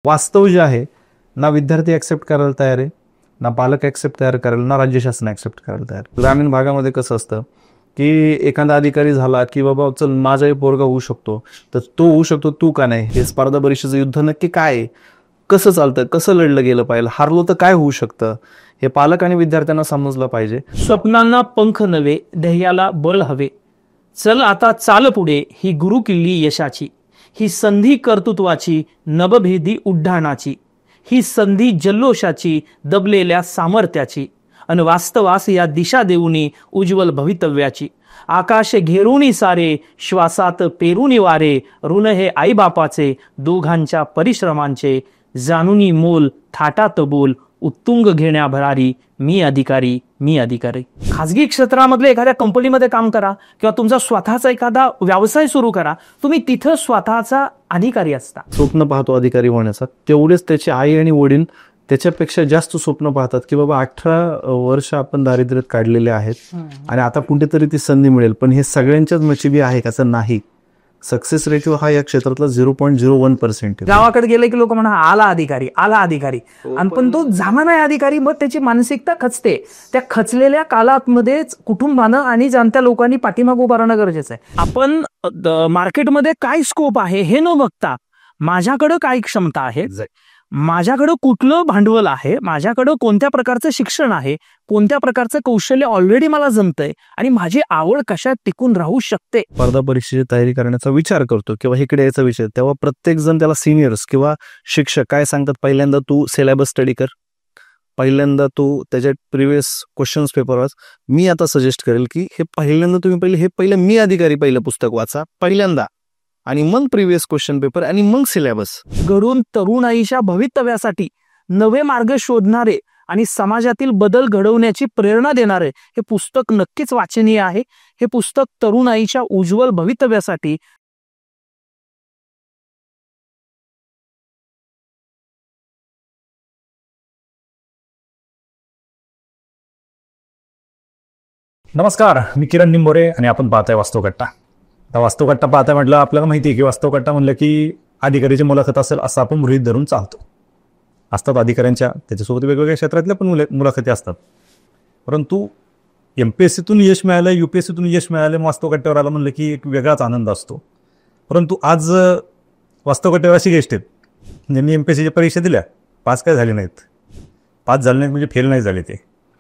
वास्तव जे आहे ना विद्यार्थी ऍक्सेप्ट करायला तयार आहे, ना पालक ऍक्सेप्ट करायला, ना राज्य शासन ऍक्सेप्ट करायला तयार. ग्रामीण भागामध्ये कसं असतं की एखादा अधिकारी झाला की बाबा चल माझाही पोरगा होऊ शकतो, तर तो होऊ शकतो तू का नाही. हे स्पर्धा परीक्षेचं युद्ध नक्की काय आहे, कसं चालतं, कसं लढलं गेलं पाहिजे, हारलो तर काय होऊ शकतं, हे पालक आणि विद्यार्थ्यांना समजलं पाहिजे. स्वप्नांना पंख नव्हे, ध्येयाला बळ हवे. चल आता चाल पुढे, ही गुरु किल्ली यशाची, ही संधी कर्तृत्वाची, नभभेदी उड्डाणाची, ही संधी जल्लोषाची, दबलेल्या सामर्थ्याची, अन वास्तवास या दिशा देऊनी उज्ज्वल भवितव्याची. आकाश घेरूनी सारे, श्वासात पेरूनी वारे, ऋण हे आईबापाचे, दोघांच्या परिश्रमांचे, जाणूनी मोल थाटात बोल, उत्तुंग घेण्या भरारी, मी अधिकारी मी अधिकारी. खाजगी क्षेत्रामधले एखाद्या कंपनीमध्ये काम करा किंवा तुमचा स्वतःचा एखादा व्यवसाय सुरू करा, तुम्ही तिथं स्वतःचा अधिकारी असता. स्वप्न पाहतो अधिकारी होण्याचा, तेवढेच त्याची आई आणि वडील त्याच्यापेक्षा जास्त स्वप्न पाहतात की बाबा 18 वर्ष आपण दारिद्र्यात काढलेले आहेत आणि आता कुठेतरी ती संधी मिळेल. पण हे सगळ्यांच्याच नशिबी आहे कसं नाही. सक्सेस रेशिओ हा या क्षेत्रातला 0.01%. गावाकडे गेले की लोक म्हणा आला अधिकारी आला अधिकारी, आणि पण तो झाला नाही अधिकारी, मग त्याची मानसिकता खचते. त्या खचलेल्या काळामध्येच कुटुंबानं आणि जाणत्या लोकांनी पाठीमाग उभं राहणं गरजेचं आहे. आपण मार्केटमध्ये काय स्कोप आहे हे न बघता माझ्याकडं काय क्षमता आहे, माझ्याकडं कुठलं भांडवल आहे, माझ्याकडं कोणत्या प्रकारचं शिक्षण आहे, कोणत्या प्रकारचं कौशल्य ऑलरेडी मला जमतंय आणि माझी आवड कशात टिकून राहू शकते. स्पर्धा परीक्षेची तयारी करण्याचा विचार करतो किंवा इकडे यायचा विषय, तेव्हा प्रत्येक जण त्याला सिनियर्स किंवा शिक्षक काय सांगतात, पहिल्यांदा तू सिलेबस स्टडी कर, पहिल्यांदा तू त्याच्यात प्रिव्हियस क्वेश्चन्स पेपर वाच. मी आता सजेस्ट करेल की हे पहिल्यांदा तुम्ही पहिलं मी अधिकारी पहिलं पुस्तक वाचा पहिल्यांदा, आणि मग प्रिव्हियस क्वेश्चन पेपर आणि मग सिलेबस. घडून तरुणाईच्या भवितव्यासाठी नवे मार्ग शोधणारे आणि समाजातील बदल घडवण्याची प्रेरणा देणारे हे पुस्तक नक्कीच वाचनीय आहे. हे पुस्तक तरुणाईच्या उज्ज्वल भवितव्यासाठी नमस्कार, मी किरण निंबोरे आणि आपण पाहताय वास्तवकट्टा. आता वास्तवकट्टा पाहताय म्हटलं आपल्याला माहिती आहे की वास्तवकट्टा म्हणलं की अधिकारीची मुलाखत असेल असं आपण गृहीत धरून चालतो. असतात अधिकाऱ्यांच्या, त्याच्यासोबत वेगवेगळ्या क्षेत्रातल्या पण मुलाखती असतात. परंतु MPSCतून यश मिळालं, UPSCतून यश मिळालं, वास्तवकट्ट्यावर आलं म्हणलं की एक वेगळाच आनंद असतो. परंतु आज वास्तवकट्ट्यावर अशी गेस्ट आहेत ज्यांनी MPSCच्या परीक्षा दिल्या, पास काय झाले नाहीत. पास झाले नाहीत म्हणजे फेल नाही झाले ते,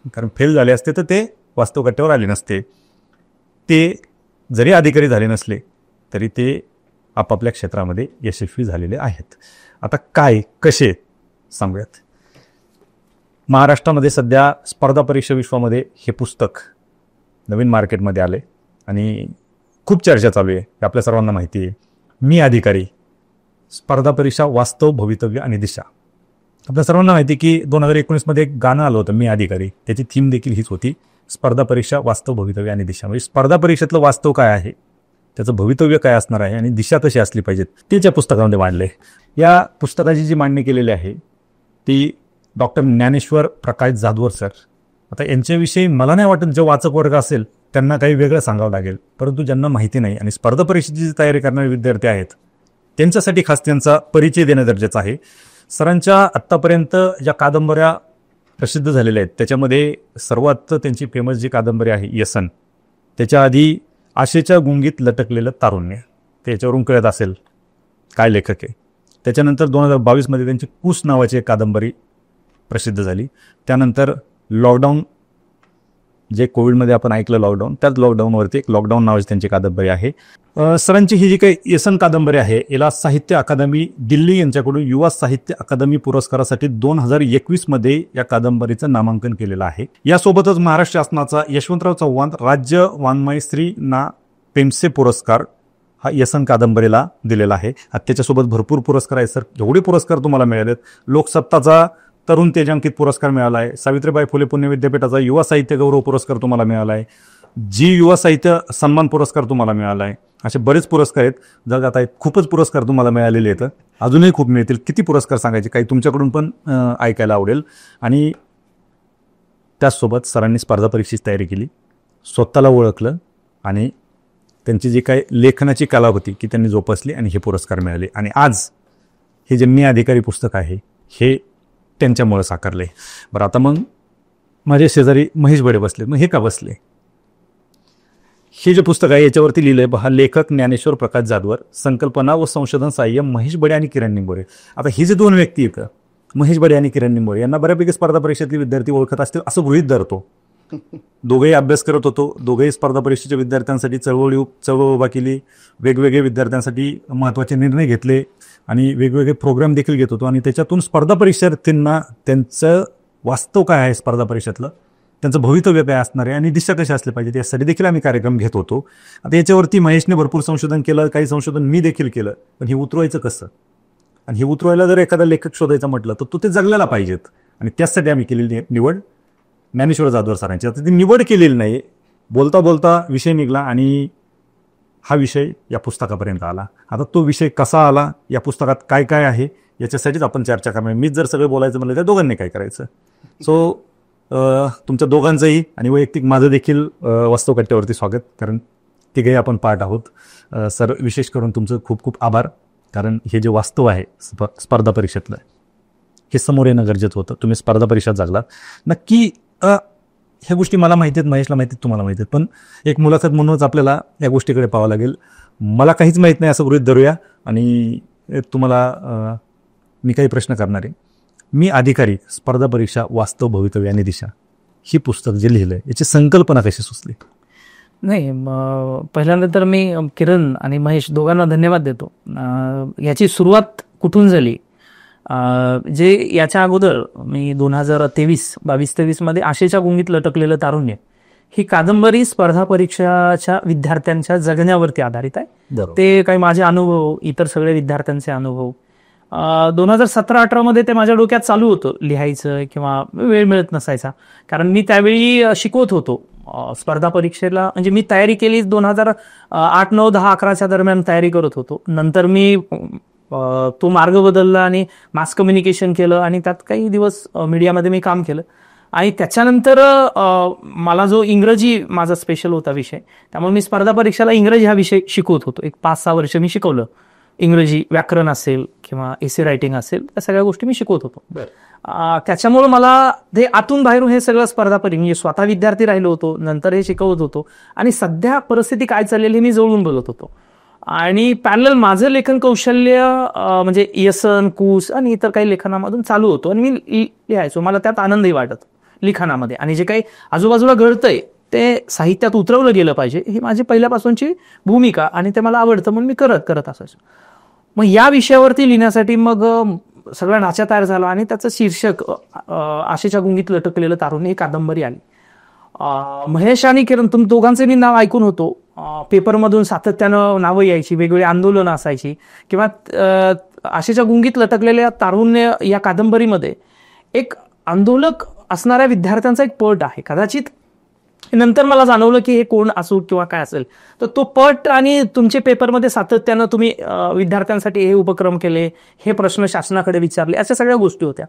कारण फेल झाले असते तर ते वास्तवकट्ट्यावर आले नसते. ते जरी अधिकारी झाले नसले तरी ते आपापल्या क्षेत्रामध्ये यशस्वी झालेले आहेत. आता काय कसे सांगूयात. महाराष्ट्रामध्ये सध्या स्पर्धा परीक्षा विश्वामध्ये हे पुस्तक नवीन मार्केटमध्ये आले आणि खूप चर्चा चालू आहे. आपल्या सर्वांना माहिती आहे, मी अधिकारी, स्पर्धा परीक्षा वास्तव भवितव्य आणि दिशा. आपल्या सर्वांना माहिती की 2019मध्ये एक गाणं आलं होतं, मी अधिकारी. त्याची थीम देखील हीच होती, स्पर्धा परीक्षा वास्तव भवितव्य आणि दिशा. म्हणजे स्पर्धा परीक्षेतलं वास्तव काय आहे, त्याचं भवितव्य काय असणार आहे आणि दिशा कशी असली पाहिजेत ते त्या पुस्तकामध्ये मांडले. या पुस्तकाची जी मांडणी केलेली आहे ती डॉक्टर ज्ञानेश्वर प्रकाश जाधवर सर. आता यांच्याविषयी मला नाही वाटत जो वाचक वर्ग असेल त्यांना काही वेगळं सांगावं लागेल, परंतु ज्यांना माहिती नाही आणि स्पर्धा परीक्षेची जी तयारी करणारे विद्यार्थी आहेत त्यांच्यासाठी खास त्यांचा परिचय देणं गरजेचं आहे. सरांच्या आत्तापर्यंत ज्या कादंबऱ्या प्रसिद्ध झालेल्या आहेत त्याच्यामध्ये सर्वात त्यांची फेमस जी कादंबरी आहे व्यसन, त्याच्या आधी आशेच्या गुंगीत लटकलेलं तारुण्य, त्याच्यावरून कळत असेल काय लेखक आहे. त्याच्यानंतर 2022मध्ये त्यांची कूस नावाची एक कादंबरी प्रसिद्ध झाली. त्यानंतर लॉकडाऊन, जे कोविडमध्ये आपण ऐकलं लॉकडाऊन, त्याच लॉकडाऊनवरती एक लॉकडाऊन नावाची त्यांची कादंबरी आहे. सरांची ही जी काही व्यसन कादंबरी आहे याला साहित्य अकादमी दिल्ली यांच्याकडून युवा साहित्य अकादमी पुरस्कारासाठी 2021मध्ये या कादंबरीचं नामांकन केलेलं आहे. यासोबतच महाराष्ट्र शासनाचा यशवंतराव चव्हाण राज्य वाङ्मयश्री ना पेमसे पुरस्कार हा व्यसन कादंबरीला दिलेला आहे. त्याच्यासोबत भरपूर पुरस्कार आहेत सर. एवढे पुरस्कार तुम्हाला मिळालेत. लोकसत्ताचा तरुण तेजांकित पुरस्कार मिळाला आहे. सावित्रीबाई फुले पुणे विद्यापीठाचा युवा साहित्य गौरव पुरस्कार तुम्हाला मिळाला आहे. जी युवा साहित्य सन्मान पुरस्कार तुम्हाला मिळाला आहे. असे बरेच पुरस्कार आहेत. जर आता खूपच पुरस्कार तुम्हाला मिळालेले आहेत, अजूनही खूप मिळतील. किती पुरस्कार सांगायचे, काही तुमच्याकडून पण ऐकायला आवडेल. आणि त्याचसोबत सरांनी स्पर्धा परीक्षेची तयारी केली, स्वतःला ओळखलं आणि त्यांची जी काही लेखनाची कला होती की त्यांनी जोपासली आणि हे पुरस्कार मिळाले. आणि आज हे जे मी अधिकारी पुस्तक आहे हे त्यांच्यामुळे साकारले. बरं, आता मग माझे शेजारी महेश बडे बसले. मग हे का बसले? हे जे पुस्तक आहे याच्यावरती लिहिलंय पहा, लेखक ज्ञानेश्वर प्रकाश जाधवर, संकल्पना व संशोधन सहाय्य महेश बडे आणि किरण निंबोरे. आता ही जे दोन व्यक्ती आहेत, महेश बडे आणि किरण निंबोरे, यांना बऱ्यापैकी स्पर्धा परीक्षेतले विद्यार्थी ओळखत असतील असं गृहीत धरतो. दोघेही अभ्यास करत होतो, दोघेही स्पर्धा परीक्षेच्या विद्यार्थ्यांसाठी चळवळ उभा केली, वेगवेगळे विद्यार्थ्यांसाठी महत्त्वाचे निर्णय घेतले आणि वेगवेगळे प्रोग्राम देखील घेत होतो. आणि त्याच्यातून स्पर्धा परीक्षार्थींना त्यांचं वास्तव काय आहे, स्पर्धा परीक्षेतलं त्यांचं भवितव्य काय असणार आहे आणि दिशा कशा असल्या पाहिजे यासाठी देखील आम्ही कार्यक्रम घेत होतो. आता याच्यावरती महेशने भरपूर संशोधन केलं, काही संशोधन मी देखील केलं. पण हे उतरवायचं कसं, आणि हे उतरवायला जर एखादा लेखक शोधायचा म्हटलं तर तो ते जगलेला पाहिजेत. आणि त्याचसाठी आम्ही केलेली निवड ज्ञानेश्वर जाधवर सरांची. आता ती निवड केलेली नाही, बोलता बोलता विषय निघाला आणि हा विषय या पुस्तकापर्यंत आला. आता तो विषय कसा आला, या पुस्तकात काय काय आहे याच्यासाठीच आपण चर्चा करणार. मीच जर सगळं बोलायचं म्हणलं तर दोघांनी काय करायचं. सो तुमच्या दोघांचंही आणि वैयक्तिक माझं देखील वास्तव कट्ट्यावरती स्वागत, कारण तिघेही आपण पार्ट आहोत. सर, विशेष करून तुमचं खूप खूप आभार, कारण हे जे वास्तव आहे स्पर्धा परीक्षेतलं हे समोर येणं गरजेचं होतं. तुम्ही स्पर्धा परीक्षा जगलात नक्की. ह्या गोष्टी मला माहिती आहेत, महेशला माहिती आहेत, तुम्हाला माहिती आहेत, पण एक मुलाखत म्हणूनच आपल्याला या गोष्टीकडे पाहावं लागेल. मला काहीच माहीत नाही असं गृहीत धरूया आणि तुम्हाला मी काही प्रश्न करणार आहे. मी अधिकारी, स्पर्धा परीक्षा, वास्तव, भवितव्य आणि दिशा, ही पुस्तक जे लिहिलंय याची संकल्पना कशी सुचली? नाही, पहिल्यांदा तर मी किरण आणि महेश दोघांना धन्यवाद देतो. याची सुरुवात कुठून झाली, जे याच्या अगोदर मी 2023 मध्ये आशेच्या गुंगीत लटकलेलं तारुण्य ही कादंबरी स्पर्धा परीक्षाच्या विद्यार्थ्यांच्या जगण्यावरती आधारित आहे. ते काही माझे अनुभव, इतर सगळे विद्यार्थ्यांचे अनुभव 2017-18 मध्ये ते माझ्या डोक्यात चालू होतं लिहायचं, किंवा वेळ मिळत नसायचा, कारण मी त्यावेळी शिकवत होतो स्पर्धा परीक्षेला. म्हणजे मी तयारी केली 2008, 9, 10, 11च्या दरम्यान तयारी करत होतो. नंतर मी तो मार्ग बदलला आणि मास कम्युनिकेशन केलं आणि त्यात काही दिवस मीडियामध्ये मी काम केलं. आणि त्याच्यानंतर मला जो इंग्रजी माझा स्पेशल होता विषय, त्यामुळे मी स्पर्धा परीक्षेला इंग्रजी हा विषय शिकवत होतो. एक 5-6 वर्ष मी शिकवलं. इंग्रजी व्याकरण असेल किंवा एसे रायटिंग असेल, त्या सगळ्या गोष्टी मी शिकवत होतो. त्याच्यामुळे मला ते आतून बाहेरून हे सगळं स्पर्धा परीक्षा, म्हणजे स्वतः विद्यार्थी राहिलो होतो, नंतर हे शिकवत होतो आणि सध्या परिस्थिती काय चाललेली हे मी जवळून बघत होतो. आणि पॅरलल माझं लेखन कौशल्य म्हणजे यसन, कूस आणि इतर काही लेखनामधून चालू होतो आणि मी लिहायचो. मला त्यात आनंदही वाटत लिखाणामध्ये. आणि जे काही आजूबाजूला घडतंय ते साहित्यात उतरवलं गेलं पाहिजे, ही माझी पहिल्यापासूनची भूमिका आणि ते मला आवडतं म्हणून मी करत असायचो. मग या विषयावरती लिहिण्यासाठी मग सगळा ढाचा तयार झाला आणि त्याचं शीर्षक आशेच्या गुंगीत लटकलेलं तारुण्य ही कादंबरी आली. महेश आणि किरण, तुम्ही दोघांचे मी नाव ऐकून होतो. पेपरमधून सातत्यानं नावं यायची, वेगवेगळी आंदोलनं असायची, किंवा आशेच्या गुंगीत लटकलेल्या तारुण्य या कादंबरीमध्ये एक आंदोलक असणाऱ्या विद्यार्थ्यांचा एक पट आहे. कदाचित नंतर मला जाणवलं की हे कोण असो किंवा काय असेल, तर तो पट आणि तुमचे पेपरमध्ये सातत्यानं तुम्ही विद्यार्थ्यांसाठी हे उपक्रम केले, हे प्रश्न शासनाकडे विचारले, अशा सगळ्या गोष्टी होत्या.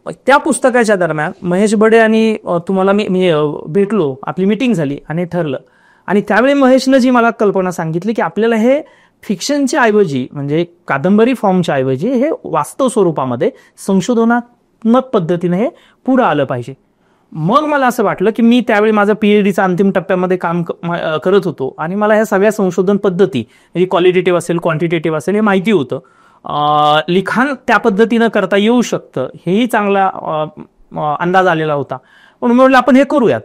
त्या पुस्तकाच्या दरम्यान महेश बडे आणि तुम्हाला मी भेटलो, आपली मिटिंग झाली आणि ठरलं. आणि त्यावेळी महेशनं जी मला कल्पना सांगितली की आपल्याला हे फिक्शनच्या ऐवजी, म्हणजे कादंबरी फॉर्मच्या ऐवजी हे वास्तव स्वरूपामध्ये संशोधनात्मक पद्धतीने हे पुढं आलं पाहिजे. मग मला असं वाटलं की मी त्यावेळी माझं PhDचा अंतिम टप्प्यामध्ये काम करत होतो आणि मला ह्या सगळ्या संशोधन पद्धती, म्हणजे क्वालिटेटिव्ह असेल, क्वांटिटेटिव्ह असेल, हे माहिती होतं. लिखाण त्या पद्धतीनं करता येऊ शकतं हेही चांगला अंदाज आलेला होता. म्हणून म्हटलं आपण हे करूयात.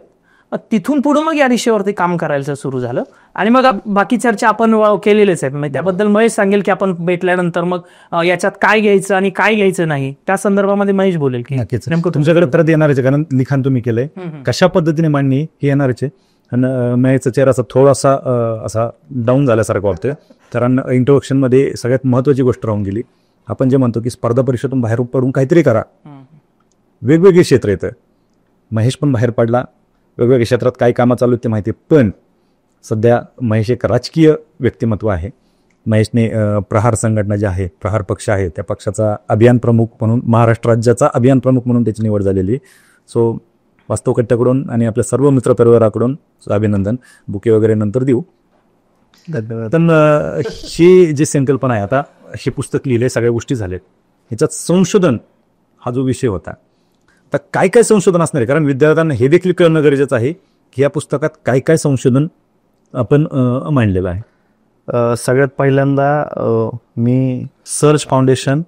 तिथून पुढे मग या विषयावरती काम करायचं सुरू झालं आणि मग बाकी चर्चा आपण केलेलेच आहेत. म्हणजे त्याबद्दल महेश सांगेल की आपण भेटल्यानंतर मग याच्यात काय घ्यायचं आणि काय घ्यायचं नाही, त्या संदर्भामध्ये महेश बोलेल की नेमकं तुमच्याकडे परत येणारच आहे, कारण लिखाण तुम्ही केलंय, कशा पद्धतीने मांडणी हे येणारच आहे. आणि महेशचा चेहरा असा थोडासा असा डाऊन झाल्यासारखं वाटतोय, कारण इंट्रोडक्शनमध्ये सगळ्यात महत्वाची गोष्ट राहून गेली. आपण जे म्हणतो की स्पर्धा परीक्षेतून बाहेर पडून काहीतरी करा, वेगवेगळे क्षेत्र येतं. महेश पण बाहेर पडला, वेगवेगळ्या क्षेत्रात काय कामं चालू आहेत ते माहिती. पण सध्या महेश एक राजकीय व्यक्तिमत्व आहे. महेशने प्रहार संघटना जी आहे, प्रहार पक्ष आहे, त्या पक्षाचा अभियान प्रमुख म्हणून, महाराष्ट्र राज्याचा अभियान प्रमुख म्हणून त्याची निवड झालेली. सो वास्तव कट्ट्याकडून आणि आपल्या सर्व मित्रपरिवाराकडून अभिनंदन. बुके वगैरे नंतर देऊ. धन्यवाद. पण ही जी संकल्पना आहे, आता हे पुस्तक लिहिले, सगळ्या गोष्टी झाल्यात, ह्याच्यात संशोधन हा जो विषय होता, तर काय काय संशोधन असणार आहे, कारण विद्यार्थ्यांना हे देखील कळणं गरजेचं आहे की या पुस्तकात काय काय संशोधन आपण मांडलेलं आहे. सगळ्यात पहिल्यांदा मी सर्च फाउंडेशन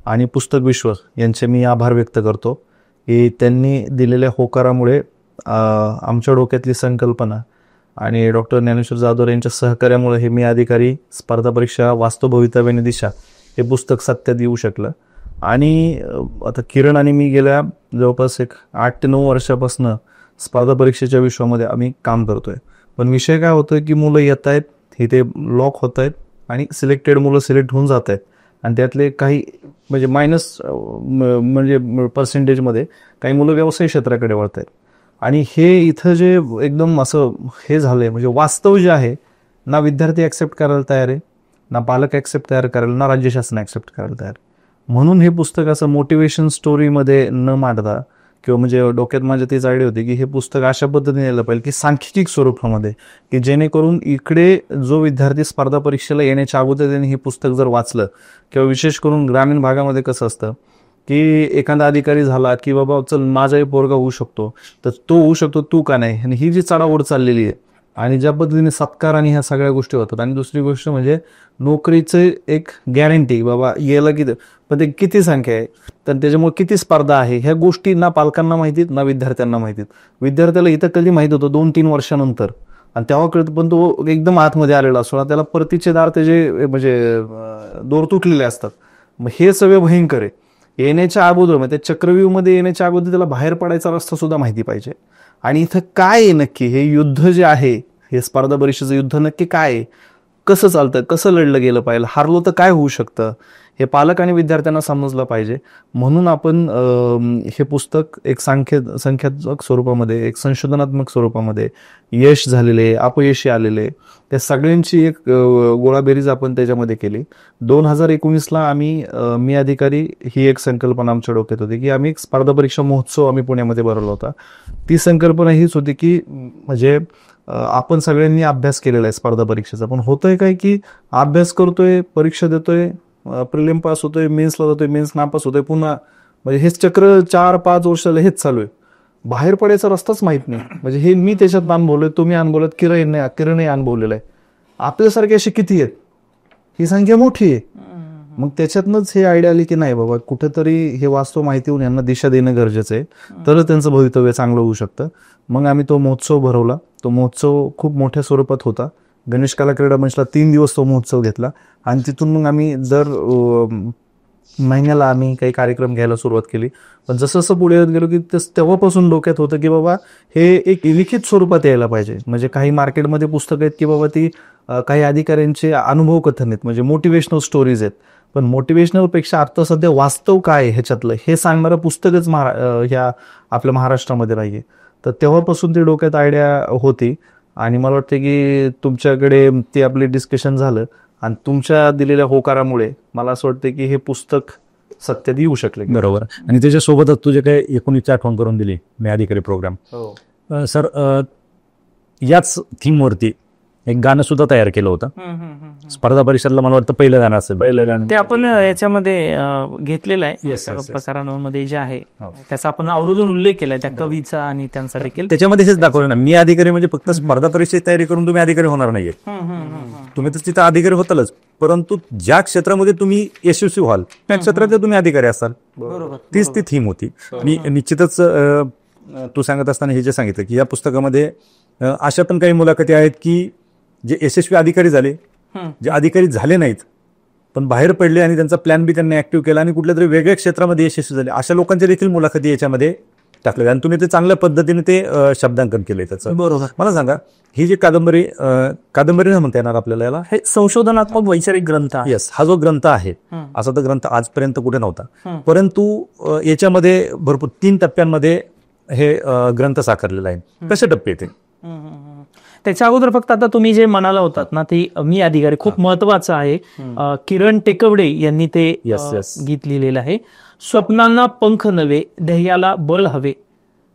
आणि पुस्तक विश्व यांचे मी आभार व्यक्त करतो की त्यांनी दिलेल्या होकारामुळे आमच्या डोक्यातली संकल्पना आणि डॉक्टर ज्ञानेश्वर जाधव यांच्या सहकार्यामुळे हे मी अधिकारी स्पर्धा परीक्षा वास्तव भवितव्याने दिशा हे पुस्तक सत्यात येऊ शकलं. आणि आता किरण आणि मी गेल्या जवळपास एक 8 ते 9 वर्षापासून स्पर्धा परीक्षेच्या विश्वामध्ये आम्ही काम करतोय. पण विषय काय होतोय की मुलं येत आहेत, इथे लॉक होत आहेत आणि सिलेक्टेड मुलं सिलेक्ट होऊन जात आहेत आणि त्यातले काही म्हणजे मायनस म्हणजे पर्सेंटेजमध्ये काही मुलं व्यवसाय क्षेत्राकडे वळत आहेत. आणि हे इथं जे एकदम असं हे झालंय म्हणजे वास्तव जे आहे ना विद्यार्थी ऍक्सेप्ट करायला तयार आहे, ना पालक ऍक्सेप्ट तयार करायला, ना राज्य शासन ऍक्सेप्ट करायला तयार. म्हणून हे पुस्तक असं मोटिवेशन स्टोरीमध्ये न मांडता किंवा म्हणजे डोक्यात माझ्या तीच आयडिया होती की हे पुस्तक अशा पद्धतीने यायला पाहिजे की सांख्यिक स्वरूपामध्ये, की जेणेकरून इकडे जो विद्यार्थी स्पर्धा परीक्षेला येण्याच्या अगोदर त्यांनी हे पुस्तक जर वाचलं, किंवा विशेष करून ग्रामीण भागामध्ये कसं असतं की एखादा अधिकारी झाला की बाबा चल माझाही पोरगा होऊ शकतो, तर तो होऊ शकतो, तू का नाही. आणि ही जी चढाओढ चाललेली आहे आणि ज्या पद्धतीने सत्कार आणि ह्या सगळ्या गोष्टी होतात. आणि दुसरी गोष्ट म्हणजे नोकरीचं एक गॅरंटी, बाबा याला किती, पण ते किती संख्या आहे, तर त्याच्यामुळे किती स्पर्धा आहे, ह्या गोष्टी ना पालकांना माहितीत ना विद्यार्थ्यांना माहितीत. विद्यार्थ्याला इथं कधी माहित होतं 2-3 वर्षानंतर, आणि तेव्हा कळत पण तो एकदम आतमध्ये आलेला असतो, त्याला परतीचे दार त्याचे म्हणजे दोर तुटलेले असतात. मग हे सगळे भयंकर आहे. येण्याच्या अगोदर म्हणजे त्या चक्रव्यूहमध्ये येण्याच्या अगोदर त्याला बाहेर पडायचा रस्ता सुद्धा माहिती पाहिजे. आणि इथं काय आहे नक्की हे युद्ध जे आहे, हे स्पर्धा परीक्षेचं युद्ध नक्की काय आहे, कसं चालतं, कसं लढलं गेलं पाहिजे, हारलो तर काय होऊ शकतं, हे पालक आणि विद्यार्थ्यांना समजलं पाहिजे. म्हणून आपण हे पुस्तक एक संख्यात्मक स्वरूपामध्ये, एक संशोधनात्मक स्वरूपामध्ये यश झालेले, अपयशी आलेले, त्या सगळ्यांची एक गोळाबेरीज आपण त्याच्यामध्ये केली. 2019ला आम्ही मी अधिकारी ही एक संकल्पना आमच्या डोक्यात होती की आम्ही एक स्पर्धा परीक्षा महोत्सव आम्ही पुण्यामध्ये भरवला होता. ती संकल्पना हीच होती की म्हणजे आपण सगळ्यांनी अभ्यास केलेला आहे स्पर्धा परीक्षेचा, पण होतंय काय की अभ्यास करतोय, परीक्षा देतोय, प्रिलिम पास होतोय, मेन्सला जातोय, मेन्स नापास होतोय, पुन्हा म्हणजे हेच चक्र 4-5 वर्षाला हेच चालू आहे. बाहेर पडायचा रस्ताच माहित नाही. म्हणजे हे मी त्याच्यात अनुभवलोय, तुम्ही अनुभवलेत, किरणही अनुभवलेलं आहे. आपल्यासारखे असे किती आहेत, ही संख्या मोठी आहे. मग त्याच्यातनंच हे आयडिया आली की नाही बाबा कुठेतरी हे वास्तव माहिती होऊन यांना दिशा देणं गरजेचं आहे, तर त्यांचं भवितव्य चांगलं होऊ शकतं. मग आम्ही तो महोत्सव भरवला. तो महोत्सव खूप मोठ्या स्वरूपात होता. गणेश कला क्रीडा मंचला 3 दिवस तो महोत्सव घेतला आणि तिथून मग आम्ही दर महिन्याला आम्ही काही कार्यक्रम घ्यायला सुरुवात केली. पण जसं जसं पुढे येत गेलो की तेव्हापासून डोक्यात होतं की बाबा हे एक लिखित स्वरूपात यायला पाहिजे. म्हणजे काही मार्केटमध्ये पुस्तकं आहेत की बाबा ती काही अधिकाऱ्यांचे अनुभव कथन आहेत, म्हणजे मोटिवेशनल स्टोरीज आहेत, पण मोटिवेशनल पेक्षा आता सध्या वास्तव काय आहे ह्याच्यातलं हे सांगणारं पुस्तकच ह्या आपल्या महाराष्ट्रामध्ये नाहीये. तर तेव्हापासून ती डोक्यात आयडिया होती आणि मला वाटतं की तुमच्याकडे ते आपले डिस्कशन झालं आणि तुमच्या दिलेल्या होकारामुळे मला असं वाटतं की हे पुस्तक सत्यात येऊ शकले. बरोबर. आणि त्याच्यासोबतच तुझे काय 19ची आठवण करून दिली मी अधिकारी प्रोग्राम. सर याच थीमवरती एक गाणं सुद्धा तयार केलं होतं स्पर्धा परिषदला, मला वाटतं पहिलं गाणं असेल. पहिलं गाणं ते आपण याच्यामध्ये घेतलेलं आहे. Yes, yes, yes. प्रसारणामध्ये जे आहे त्याचा आपण आवर्जून उल्लेख केलाय त्या कवीचा आणि त्यांचा देखील. त्याच्यामध्ये हेच दाखवलं ना, मी अधिकारी म्हणजे फक्त स्पर्धा परीक्षेची तयारी करून तुम्ही अधिकारी होणार नाहीये. तुम्ही तर तिथं अधिकारी होतालच, परंतु ज्या क्षेत्रामध्ये तुम्ही यशस्वी व्हाल त्या क्षेत्रात तुम्ही अधिकारी असाल. बरोबर. तीच ती थीम होती. आणि निश्चितच तू सांगत असताना हे जे सांगितलं की या पुस्तकामध्ये अशा पण काही मुलाखती आहेत की जे यशस्वी अधिकारी झाले, जे अधिकारी झाले नाहीत पण बाहेर पडले आणि त्यांचा प्लॅन बी त्यांनी ऍक्टिव्ह केला आणि कुठल्या तरी वेगळ्या क्षेत्रामध्ये यशस्वी झाले, अशा लोकांच्या देखील मुलाखती याच्यामध्ये टाकले आणि तुम्ही ते चांगल्या पद्धतीने ते शब्दांकन केलंय त्याचं. बरोबर. मला सांगा, ही जी कादंबरी नाही म्हणता येणार आपल्याला, याला हे संशोधनात्मक वैचारिक ग्रंथ आहे. येस, हा जो ग्रंथ आहे असा तर ग्रंथ आजपर्यंत कुठे नव्हता, परंतु याच्यामध्ये भरपूर 3 टप्प्यांमध्ये हे ग्रंथ साकारलेला आहे. कसे टप्पे ते? त्याच्या अगोदर फक्त आता तुम्ही जे म्हणाला होतात ना ते मी अधिकारी खूप महत्वाचं आहे. किरण टेकवडे यांनी ते गीत लिहिलेलं आहे. स्वप्नांना पंख नव्हे, ध्येयाला बळ हवे,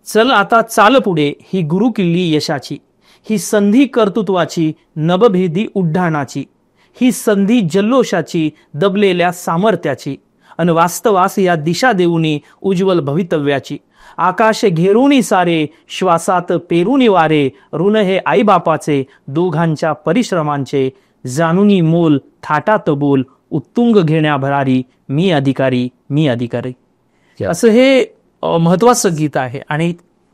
चल आता चाल पुढे ही गुरु किल्ली यशाची, ही संधी कर्तृत्वाची नभभेदी उड्डाणाची, ही संधी जल्लोषाची दबलेल्या सामर्थ्याची, अन वास्तवास या दिशा देऊनी उज्ज्वल भवितव्याची. आकाश घेरूनी सारे श्वासात पेरुनी वारे, ऋण हे आईबापाचे दोघांच्या परिश्रमांचे, जाणूनी मोल थाटात बोल, उत्तुंग घेण्या भरारी, मी अधिकारी मी अधिकारी. असं हे महत्वाचं गीत आहे. आणि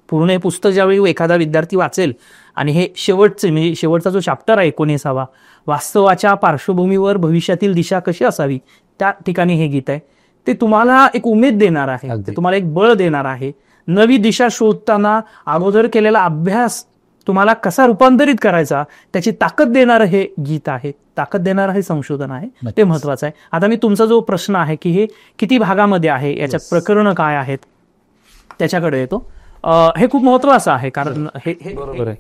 पूर्ण हे पुस्तक ज्यावेळी एखादा विद्यार्थी वाचेल आणि हे शेवटचे म्हणजे शेवटचा जो चॅप्टर आहे 19वा, वास्तवाच्या पार्श्वभूमीवर भविष्यातील दिशा कशी असावी, त्या ठिकाणी हे गीत आहे. ते तुम्हाला एक उमेद देणार आहे, ते तुम्हाला एक बळ देणार आहे. नवी दिशा शोधताना अगोदर केलेला अभ्यास तुम्हाला कसा रूपांतरित करायचा त्याची ताकद देणारं हे गीत आहे, ताकद देणारं हे संशोधन आहे. ते महत्वाचं आहे. आता मी तुमचा जो प्रश्न आहे की हे किती भागामध्ये आहे, याच्यात प्रकरण काय आहेत, त्याच्याकडे येतो. हे खूप महत्वाचं आहे, कारण हे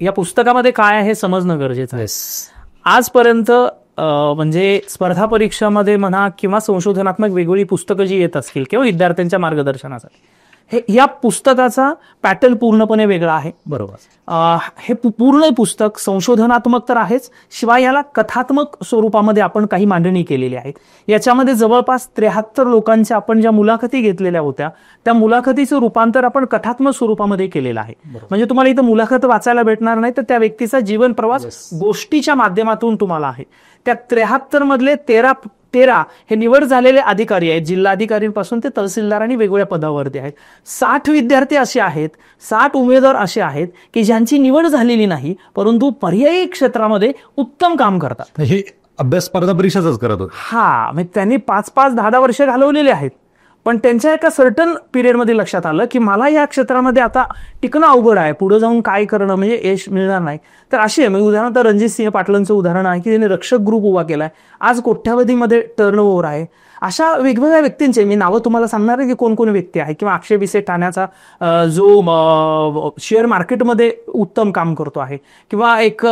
या पुस्तकामध्ये काय आहे हे समजणं गरजेचं आहे. आजपर्यंत म्हणजे स्पर्धा परीक्षामध्ये म्हणा किंवा संशोधनात्मक वेगवेगळी पुस्तकं जी येत असतील किंवा विद्यार्थ्यांच्या मार्गदर्शनासाठी, हे या पुस्तकाचा पॅटर्न पूर्णपणे वेगळा आहे. बरोबर. हे पूर्ण पुस्तक संशोधनात्मक तर आहेच, शिवाय याला कथात्मक स्वरूपामध्ये आपण काही मांडणी केलेली आहे. याच्यामध्ये जवळपास 73 लोकांच्या आपण ज्या मुलाखती घेतलेल्या होत्या त्या मुलाखतीचं रूपांतर आपण कथात्मक स्वरूपामध्ये केलेलं आहे. म्हणजे तुम्हाला इथं मुलाखत वाचायला भेटणार नाही, तर त्या व्यक्तीचा जीवन प्रवास गोष्टीच्या माध्यमातून तुम्हाला आहे. त्या 73 मधले 13 हे निवड झालेले अधिकारी आहेत, जिल्हाधिकारींपासून ते तहसीलदार आणि वेगवेगळ्या पदावरती आहेत. 60 विद्यार्थी असे आहेत, 60 उमेदवार असे आहेत की ज्यांची निवड झालेली नाही, परंतु पर्यायी क्षेत्रामध्ये उत्तम काम करतात. हे अभ्यास स्पर्धा परीक्षाच करत होते. म्हणजे त्यांनी 5-5, 10-10 वर्ष घालवलेले आहेत. पण त्यांच्या एका सर्टन पिरियडमध्ये लक्षात आलं की मला या क्षेत्रामध्ये आता टिकणं अवघड आहे, पुढे जाऊन काय करणं म्हणजे यश मिळणार नाही. तर अशी आहे, म्हणजे उदाहरणार्थ रणजित सिंह पाटलांचं उदाहरण आहे की त्यांनी रक्षक ग्रुप उभा केलाय, आज कोट्यावधीमध्ये टर्नओव्हर आहे. अशा वेगवेगळ्या व्यक्तींचे मी नावं तुम्हाला सांगणार आहे की कोण कोण व्यक्ती आहे. किंवा अक्षय भिसे ठाण्याचा जो शेअर मार्केटमध्ये उत्तम काम करतो आहे, किंवा एक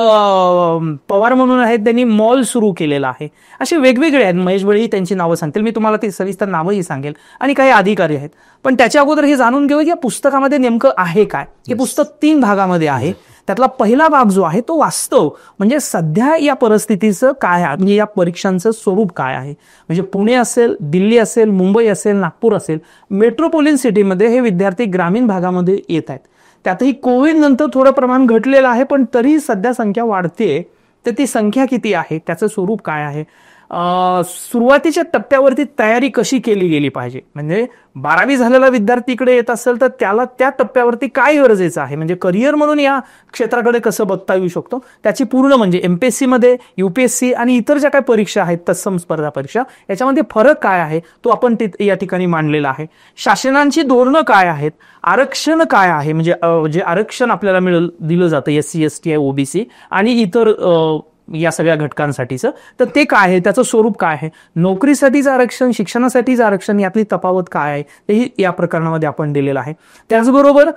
पवार म्हणून आहेत, त्यांनी मॉल सुरू केलेला आहे. असे वेगवेगळे आहेत. महेश बळी त्यांची नावं सांगतील मी तुम्हाला, ती सविस्तर नावंही सांगेल, आणि काही अधिकारी आहेत. पण त्याच्या अगोदर हे जाणून घेऊ की या पुस्तकामध्ये नेमकं आहे काय. हे पुस्तक 3 भागामध्ये आहे. त्यातला पहिला भाग जो आहे तो वास्तव म्हणजे सध्या या परिस्थितीचं काय आहे, म्हणजे या परीक्षांचं स्वरूप काय आहे. म्हणजे पुणे असेल, दिल्ली असेल, मुंबई असेल, नागपूर असेल, मेट्रोपॉलिटन सिटीमध्ये हे विद्यार्थी ग्रामीण भागामध्ये येत आहेत. त्यातही कोविड नंतर थोडं प्रमाण घटलेलं आहे, पण तरी सध्या संख्या वाढते. तर ती संख्या किती आहे, त्याचं स्वरूप काय आहे, सुरुवातीच्या टप्प्यावरती तयारी कशी केली गेली पाहिजे. म्हणजे 12वी झालेला विद्यार्थी इकडे येत असेल तर त्याला त्या टप्प्यावरती काय गरजेचं आहे, म्हणजे करिअर म्हणून या क्षेत्राकडे कसं बघता येऊ शकतो, त्याची पूर्ण म्हणजे MPSC मध्ये, UPSC आणि इतर ज्या काही परीक्षा आहेत तत्सम स्पर्धा परीक्षा, याच्यामध्ये फरक काय आहे तो आपण या ठिकाणी मांडलेला आहे. शासनांची धोरणं काय आहेत, आरक्षण काय आहे, म्हणजे जे आरक्षण आपल्याला दिलं जातं SC ST OBC आणि इतर या सगळ्या घटकांसाठीचं, तर ते काय आहे, त्याचं स्वरूप काय आहे, नोकरीसाठीचं आरक्षण, शिक्षणासाठीचं आरक्षण, यातली तफावत काय आहे तेही या प्रकरणामध्ये आपण दिलेलं आहे. त्याचबरोबर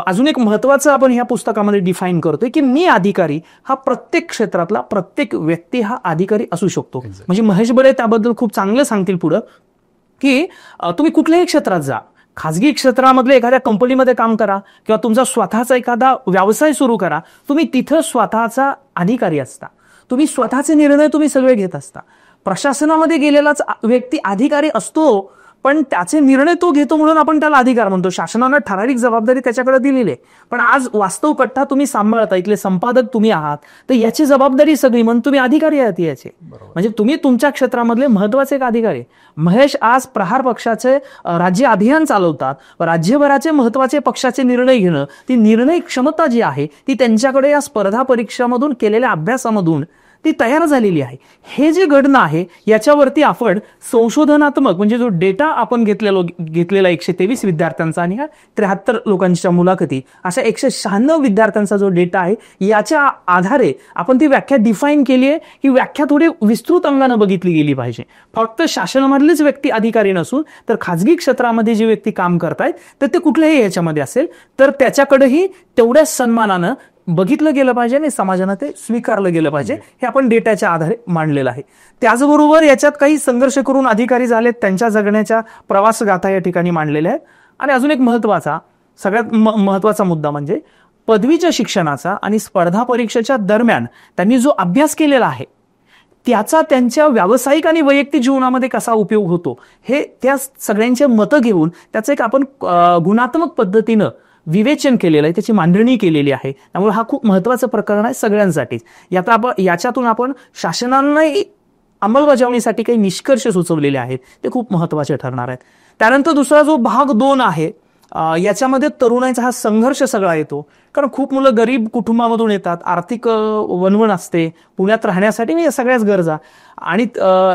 अजून एक महत्वाचं आपण या पुस्तकामध्ये डिफाईन करतोय की मी अधिकारी हा प्रत्येक क्षेत्रातला प्रत्येक व्यक्ती हा अधिकारी असू शकतो. म्हणजे महेश बळे त्याबद्दल खूप चांगलं सांगतील पुढं की तुम्ही कुठल्याही क्षेत्रात जा, खाजगी क्षेत्रामधल्या एखाद्या कंपनीमध्ये काम करा किंवा तुमचा स्वतःचा एखादा व्यवसाय सुरू करा, तुम्ही तिथं स्वतःचा अधिकारी असता, तुम्ही स्वतःचे निर्णय तुम्ही सगळे घेत असता. प्रशासनामध्ये गेलेलाच व्यक्ती अधिकारी असतो, पण त्याचे निर्णय तो घेतो म्हणून आपण त्याला अधिकार म्हणतो. शासनानं ठराविक जबाबदारी त्याच्याकडे दिलेली आहे, पण आज वास्तव कट्टा तुम्ही सांभाळता, इथले संपादक तुम्ही आहात, तर याची जबाबदारी सगळी म्हणून तुम्ही अधिकारी आहात याचे. म्हणजे तुम्ही तुमच्या क्षेत्रामधले महत्वाचे एक अधिकारी. महेश आज प्रहार पक्षाचे राज्य अभियान चालवतात, राज्यभराचे महत्वाचे पक्षाचे निर्णय घेणं, ती निर्णय क्षमता जी आहे ती त्यांच्याकडे या स्पर्धा परीक्षामधून केलेल्या अभ्यासामधून ती तयार झालेली आहे. हे जे घडणं आहे याच्यावरती आपण संशोधनात्मक म्हणजे जो डेटा आपण घेतलेला 123 विद्यार्थ्यांचा आणि 73 लोकांच्या मुलाखती, अशा 196 विद्यार्थ्यांचा जो डेटा आहे, याच्या आधारे आपण ती व्याख्या डिफाईन केली आहे. ही व्याख्या थोडी विस्तृत अंगाने बघितली गेली पाहिजे. फक्त शासनामधलीच व्यक्ती अधिकारी नसून तर खाजगी क्षेत्रामध्ये जे व्यक्ती काम करतायत तर ते कुठल्याही याच्यामध्ये असेल तर त्याच्याकडेही तेवढ्याच सन्मानानं बघितलं गेलं पाहिजे आणि समाजानं ते स्वीकारलं गेलं पाहिजे. हे आपण डेटाच्या आधारे मांडलेलं आहे. त्याचबरोबर याच्यात काही संघर्ष करून अधिकारी झालेत, त्यांच्या जगण्याच्या प्रवास गाथा या ठिकाणी मांडलेल्या आहेत. आणि अजून एक सगळ्यात महत्वाचा मुद्दा म्हणजे पदवीच्या शिक्षणाचा आणि स्पर्धा परीक्षेच्या दरम्यान त्यांनी जो अभ्यास केलेला आहे त्याचा त्यांच्या व्यावसायिक आणि वैयक्तिक जीवनामध्ये कसा उपयोग होतो हे त्या सगळ्यांचे मतं घेऊन त्याचं एक आपण गुणात्मक पद्धतीनं विवेचन केलेलं आहे, त्याची मांडणी केलेली आहे. त्यामुळे हा खूप महत्वाचं प्रकरण आहे सगळ्यांसाठीच. याच्यातून आपण शासनाने अंमलबजावणीसाठी काही निष्कर्ष सुचवलेले आहेत, ते खूप महत्वाचे ठरणार आहेत. त्यानंतर दुसरा जो भाग 2 आहे, याच्यामध्ये तरुणांचा हा संघर्ष सगळा येतो. कारण खूप मुलं गरीब कुटुंबामधून येतात, आर्थिक वणवण असते, पुण्यात राहण्यासाठी या सगळ्याच गरजा, आणि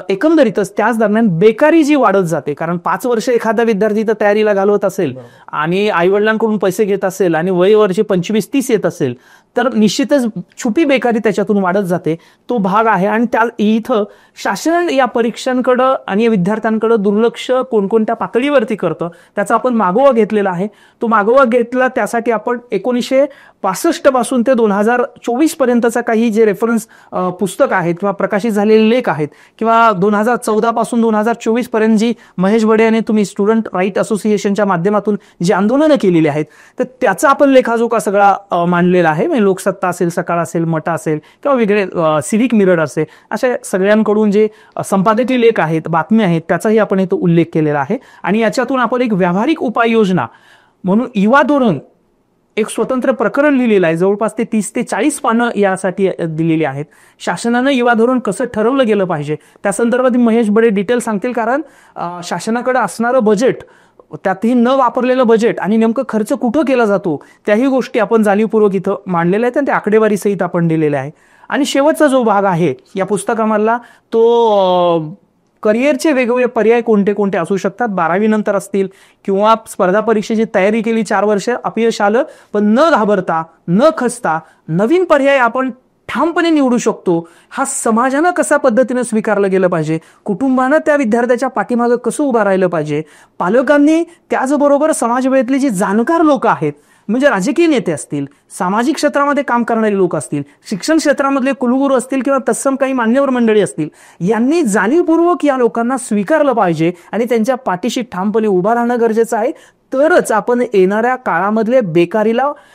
एकंदरीतच त्याच दरम्यान बेकारी जी वाढत जाते. कारण 5 वर्ष एखादा विद्यार्थी तर तयारीला घालवत असेल आणि आईवडिलांकडून पैसे घेत असेल आणि वय वर्षे 25-30 येत असेल, तर निश्चितच छुपी बेकारी त्याच्यातून वाढत जाते. तो भाग आहे. आणि त्या इथं शासन या परीक्षांकडं आणि या विद्यार्थ्यांकडं दुर्लक्ष कोणकोणत्या पातळीवरती करतं त्याचा आपण मागोवा घेतलेला आहे. तो मागोवा घेतला त्यासाठी आपण 1965 पासून ते 2024 पर्यंतचा काही जे रेफरन्स पुस्तक आहेत किंवा प्रकाशित झालेले लेख आहेत, किंवा 2014 पासून 2024 पर्यंत जी महेश बडे आणि तुम्ही स्टुडंट राईट असोसिएशनच्या माध्यमातून जी आंदोलनं केलेली आहेत, तर त्याचा आपण लेखाजोखा सगळा मांडलेला आहे. लोकसत्ता असेल, सकाळ असेल, मटा असेल, किंवा वेगळे सिव्हिक मिरर असेल, अशा सगळ्यांकडून जे संपादकीय लेख आहेत, बातम्या आहेत, त्याचाही आपण इथं उल्लेख केलेला आहे. आणि याच्यातून आपण एक व्यावहारिक उपाययोजना म्हणून युवा धोरण एक स्वतंत्र प्रकरण लिहिलेलं आहे. जवळपास ते 30 ते 40 पानं यासाठी दिलेली आहेत. शासनानं युवा धोरण कसं ठरवलं गेलं पाहिजे त्या संदर्भात महेश बडे डिटेल सांगतील. कारण शासनाकडे असणारं बजेट, त्यातही न वापरलेलं बजेट आणि नेमकं खर्च कुठं केला जातो त्याही गोष्टी आपण जाणीवपूर्वक इथं मांडलेल्या आहेत आणि त्या आकडेवारी सहित आपण दिलेल्या आहे. आणि शेवटचा जो भाग आहे या पुस्तकामधला, तो करिअरचे वेगवेगळे पर्याय कोणते कोणते असू शकतात, 12वी नंतर असतील किंवा स्पर्धा परीक्षेची तयारी केली, 4 वर्ष अपयश आलं, पण न घाबरता न खचता नवीन पर्याय आपण ठामपणे निवडू शकतो. हा समाजानं कसा पद्धतीनं स्वीकारलं गेलं पाहिजे, कुटुंबानं त्या विद्यार्थ्याच्या पाठीमागं कसं उभं राहिलं पाहिजे, पालकांनी त्याचबरोबर समाजवेळेतली जी जाणकार लोक आहेत, म्हणजे राजकीय नेते असतील, सामाजिक क्षेत्रामध्ये काम करणारे लोक असतील, शिक्षण क्षेत्रामधले कुलगुरू असतील किंवा तत्सम काही मान्यवर मंडळी असतील, यांनी जाणीवपूर्वक या लोकांना स्वीकारलं पाहिजे आणि त्यांच्या पाठीशी ठामपणे उभा राहणं गरजेचं आहे. तरच आपण येणाऱ्या काळामधले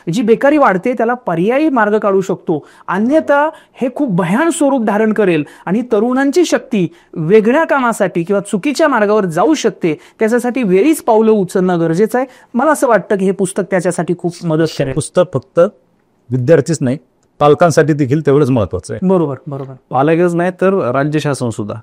जी बेकारी वाढते त्याला पर्यायी मार्ग काढू शकतो. अन्यथा हे खूप भयान स्वरूप धारण करेल आणि तरुणांची शक्ती वेगळ्या कामासाठी किंवा चुकीच्या मार्गावर जाऊ शकते. त्याच्यासाठी वेळीच पावलं उचलणं गरजेचं आहे. मला असं वाटतं की हे पुस्तक त्याच्यासाठी खूप मदत करेल. पुस्तक फक्त विद्यार्थीच नाही, पालकांसाठी देखील तेवढंच महत्वाचं आहे. बरोबर बरोबर. पालकच नाही तर राज्य शासन सुद्धा.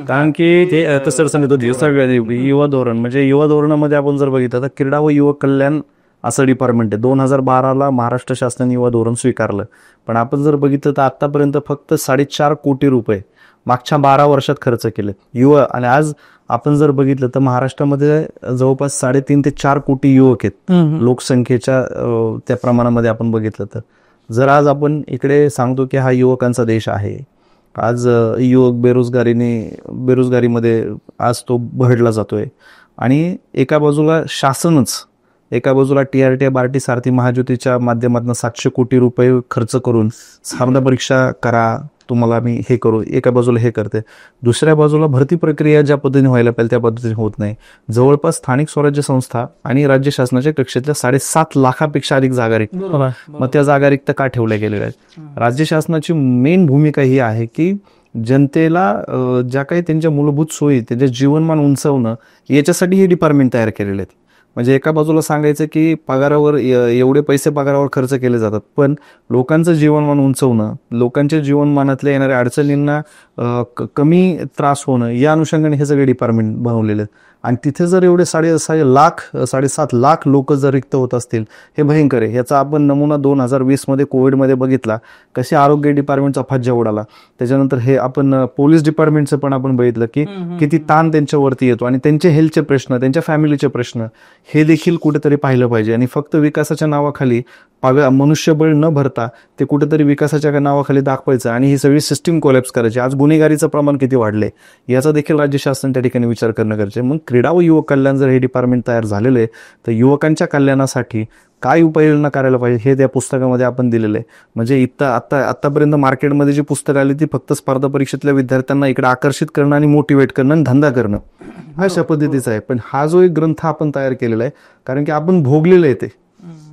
कारण की ते तसं सांगितलं सगळं युवा धोरण, म्हणजे युवा धोरणामध्ये आपण जर बघितलं तर क्रीडा व युवक कल्याण असं डिपार्टमेंट आहे. 2012ला महाराष्ट्र शासनाने युवा धोरण स्वीकारलं. पण आपण जर बघितलं तर आतापर्यंत फक्त 4.5 कोटी रुपये मागच्या 12 वर्षात खर्च केले युवा. आणि आज आपण जर बघितलं तर महाराष्ट्रामध्ये जवळपास 3.5 ते 4 कोटी युवक आहेत लोकसंख्येच्या त्या प्रमाणामध्ये आपण बघितलं तर. जर आज आपण इकडे सांगतो की हा युवकांचा देश आहे, आज युवक बेरोजगारीमध्ये आज तो बहडला जातोय, आणि एका बाजूला शासनच, एका बाजूला TRT बार्टी सारथी महाज्योतीच्या माध्यमातून 700 कोटी रुपये खर्च करून स्पर्धा परीक्षा करा, तुम्हाला मी हे करू, एका बाजूला हे करते, दुसऱ्या बाजूला भरती प्रक्रिया ज्या पद्धतीने व्हायला पाहिजे त्या पद्धतीने होत नाही. जवळपास स्थानिक स्वराज्य संस्था आणि राज्य शासनाच्या कक्षेतल्या 7.5 लाखापेक्षा अधिक जागा रिक्त. मग त्या जागा रिक्त का ठेवल्या गेलेल्या आहेत? राज्य शासनाची मेन भूमिका ही आहे की जनतेला ज्या काही त्यांच्या मूलभूत सोयी, त्यांचे जीवनमान उंचावणं, याच्यासाठी हे डिपार्टमेंट तयार केलेले आहेत. म्हणजे एका बाजूला सांगायचं की पगारावर एवढे पैसे पगारावर खर्च केले जातात, पण लोकांचं जीवनमान उंचवणं, लोकांच्या जीवनमानातल्या येणाऱ्या अडचणींना कमी त्रास होणं, या अनुषंगाने हे सगळे डिपार्टमेंट बनवलेले आहेत. आणि तिथे जर एवढे 7.5 लाख लोक जर रिक्त होत असतील, हे भयंकर आहे. ह्याचा आपण नमुना 2020 कोविडमध्ये बघितला, कसे आरोग्य डिपार्टमेंटचा फज्जा उडाला. त्याच्यानंतर हे आपण पोलीस डिपार्टमेंटचं पण आपण बघितलं की किती ताण त्यांच्यावरती येतो, आणि त्यांचे हेल्थचे प्रश्न, त्यांच्या फॅमिलीचे प्रश्न, हे देखील कुठेतरी पाहिलं पाहिजे. आणि फक्त विकासाच्या नावाखाली मनुष्यबळ न भरता ते कुठेतरी विकासाच्या नावाखाली दाखवायचं आणि ही सगळी सिस्टीम कोलॅप्स करायची. आज गुन्हेगारीचं प्रमाण किती वाढले याचा देखील राज्य शासन त्या ठिकाणी विचार करणं गरजेचं आहे. मग क्रीडा व युवक कल्याण जर हे डिपार्टमेंट तयार झालेलं आहे, तर युवकांच्या कल्याणासाठी काय उपाययोजना करायला पाहिजे हे त्या पुस्तकामध्ये आपण दिलेलं आहे. म्हणजे आतापर्यंत मार्केटमध्ये जी पुस्तकं आली ती फक्त स्पर्धा परीक्षेतल्या विद्यार्थ्यांना इकडे आकर्षित करणं आणि मोटिवेट करणं आणि धंदा करणं अशा पद्धतीचा आहे. पण हा जो एक ग्रंथ आपण तयार केलेला आहे, कारण की आपण भोगलेलं आहे, ते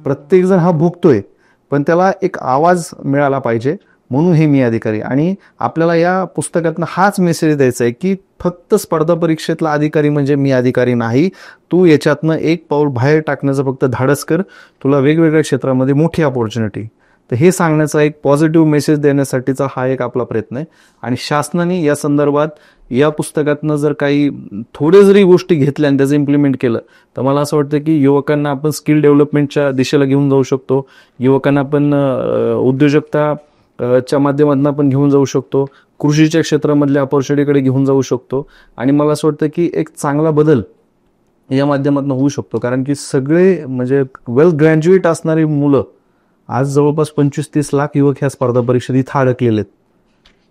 प्रत्येक जण हा भोगतोय, पण त्याला एक आवाज मिळाला पाहिजे. म्हणून हे मी अधिकारी. आणि आपल्याला या पुस्तकातनं हाच मेसेज द्यायचा आहे की फक्त स्पर्धा परीक्षेतला अधिकारी म्हणजे मी अधिकारी नाही. तू याच्यातनं एक पाऊल बाहेर टाकण्याचं फक्त धाडस कर, तुला वेगवेगळ्या क्षेत्रामध्ये मोठी अपॉर्च्युनिटी. तर हे सांगण्याचा एक पॉझिटिव्ह मेसेज देण्यासाठीचा हा एक आपला प्रयत्न आहे. आणि शासनाने या संदर्भात या पुस्तकातनं जर काही थोडे जरी गोष्टी घेतल्या आणि त्याचं इम्प्लिमेंट केलं तर मला असं वाटतं की युवकांना आपण स्किल डेव्हलपमेंटच्या दिशेला घेऊन जाऊ शकतो, युवकांना आपण उद्योजकता च्या माध्यमातून आपण घेऊन जाऊ शकतो, कृषीच्या क्षेत्रामधल्या अपॉर्च्युनिटीकडे घेऊन जाऊ शकतो. आणि मला असं वाटतं की एक चांगला बदल या माध्यमातून होऊ शकतो. कारण की सगळे म्हणजे वेल ग्रॅज्युएट असणारी मुलं आज जवळपास 25-30 लाख युवक ह्या स्पर्धा परीक्षेत इथं अडकलेले आहेत.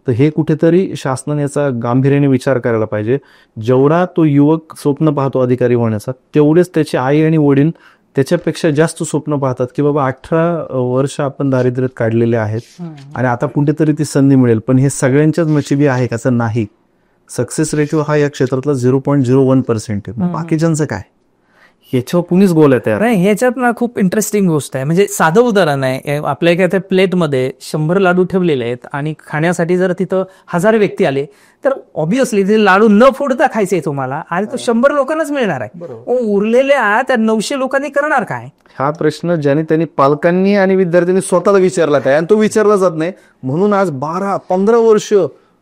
तर हे कुठेतरी शासनाने याचा गांभीर्याने विचार करायला पाहिजे. जेवढा तो युवक स्वप्न पाहतो अधिकारी होण्याचा, तेवढेच त्याचे आई आणि वडील त्याच्यापेक्षा जास्त स्वप्न पाहतात की बाबा 18 वर्ष आपण दारिद्र्यात काढलेले आहेत आणि आता कुठेतरी ती संधी मिळेल. पण हे सगळ्यांच्याच नशिबी आहे कसं नाही. सक्सेस रेशिओ हा या क्षेत्रातला 0.01% आहे. बाकीच्यांचं काय, ह्याच्यावर कुणीच बोलत आहे. नाही, ह्याच्यात ना खूप इंटरेस्टिंग गोष्ट आहे. म्हणजे साधं उदाहरण आहे, आपल्या एका त्या प्लेटमध्ये 100 लाडू ठेवलेले आहेत आणि खाण्यासाठी जर तिथं 1000 व्यक्ती आले तर ऑब्व्हियसली ते लाडू न फोडता खायचे तुम्हाला आणि तो 100 लोकांनाच मिळणार आहे. उरलेल्या त्या 900 लोकांनी करणार काय? हा प्रश्न ज्याने त्यांनी पालकांनी आणि विद्यार्थ्यांनी स्वतःला विचारला काय, आणि तो विचारला जात नाही. म्हणून आज 12-15 वर्ष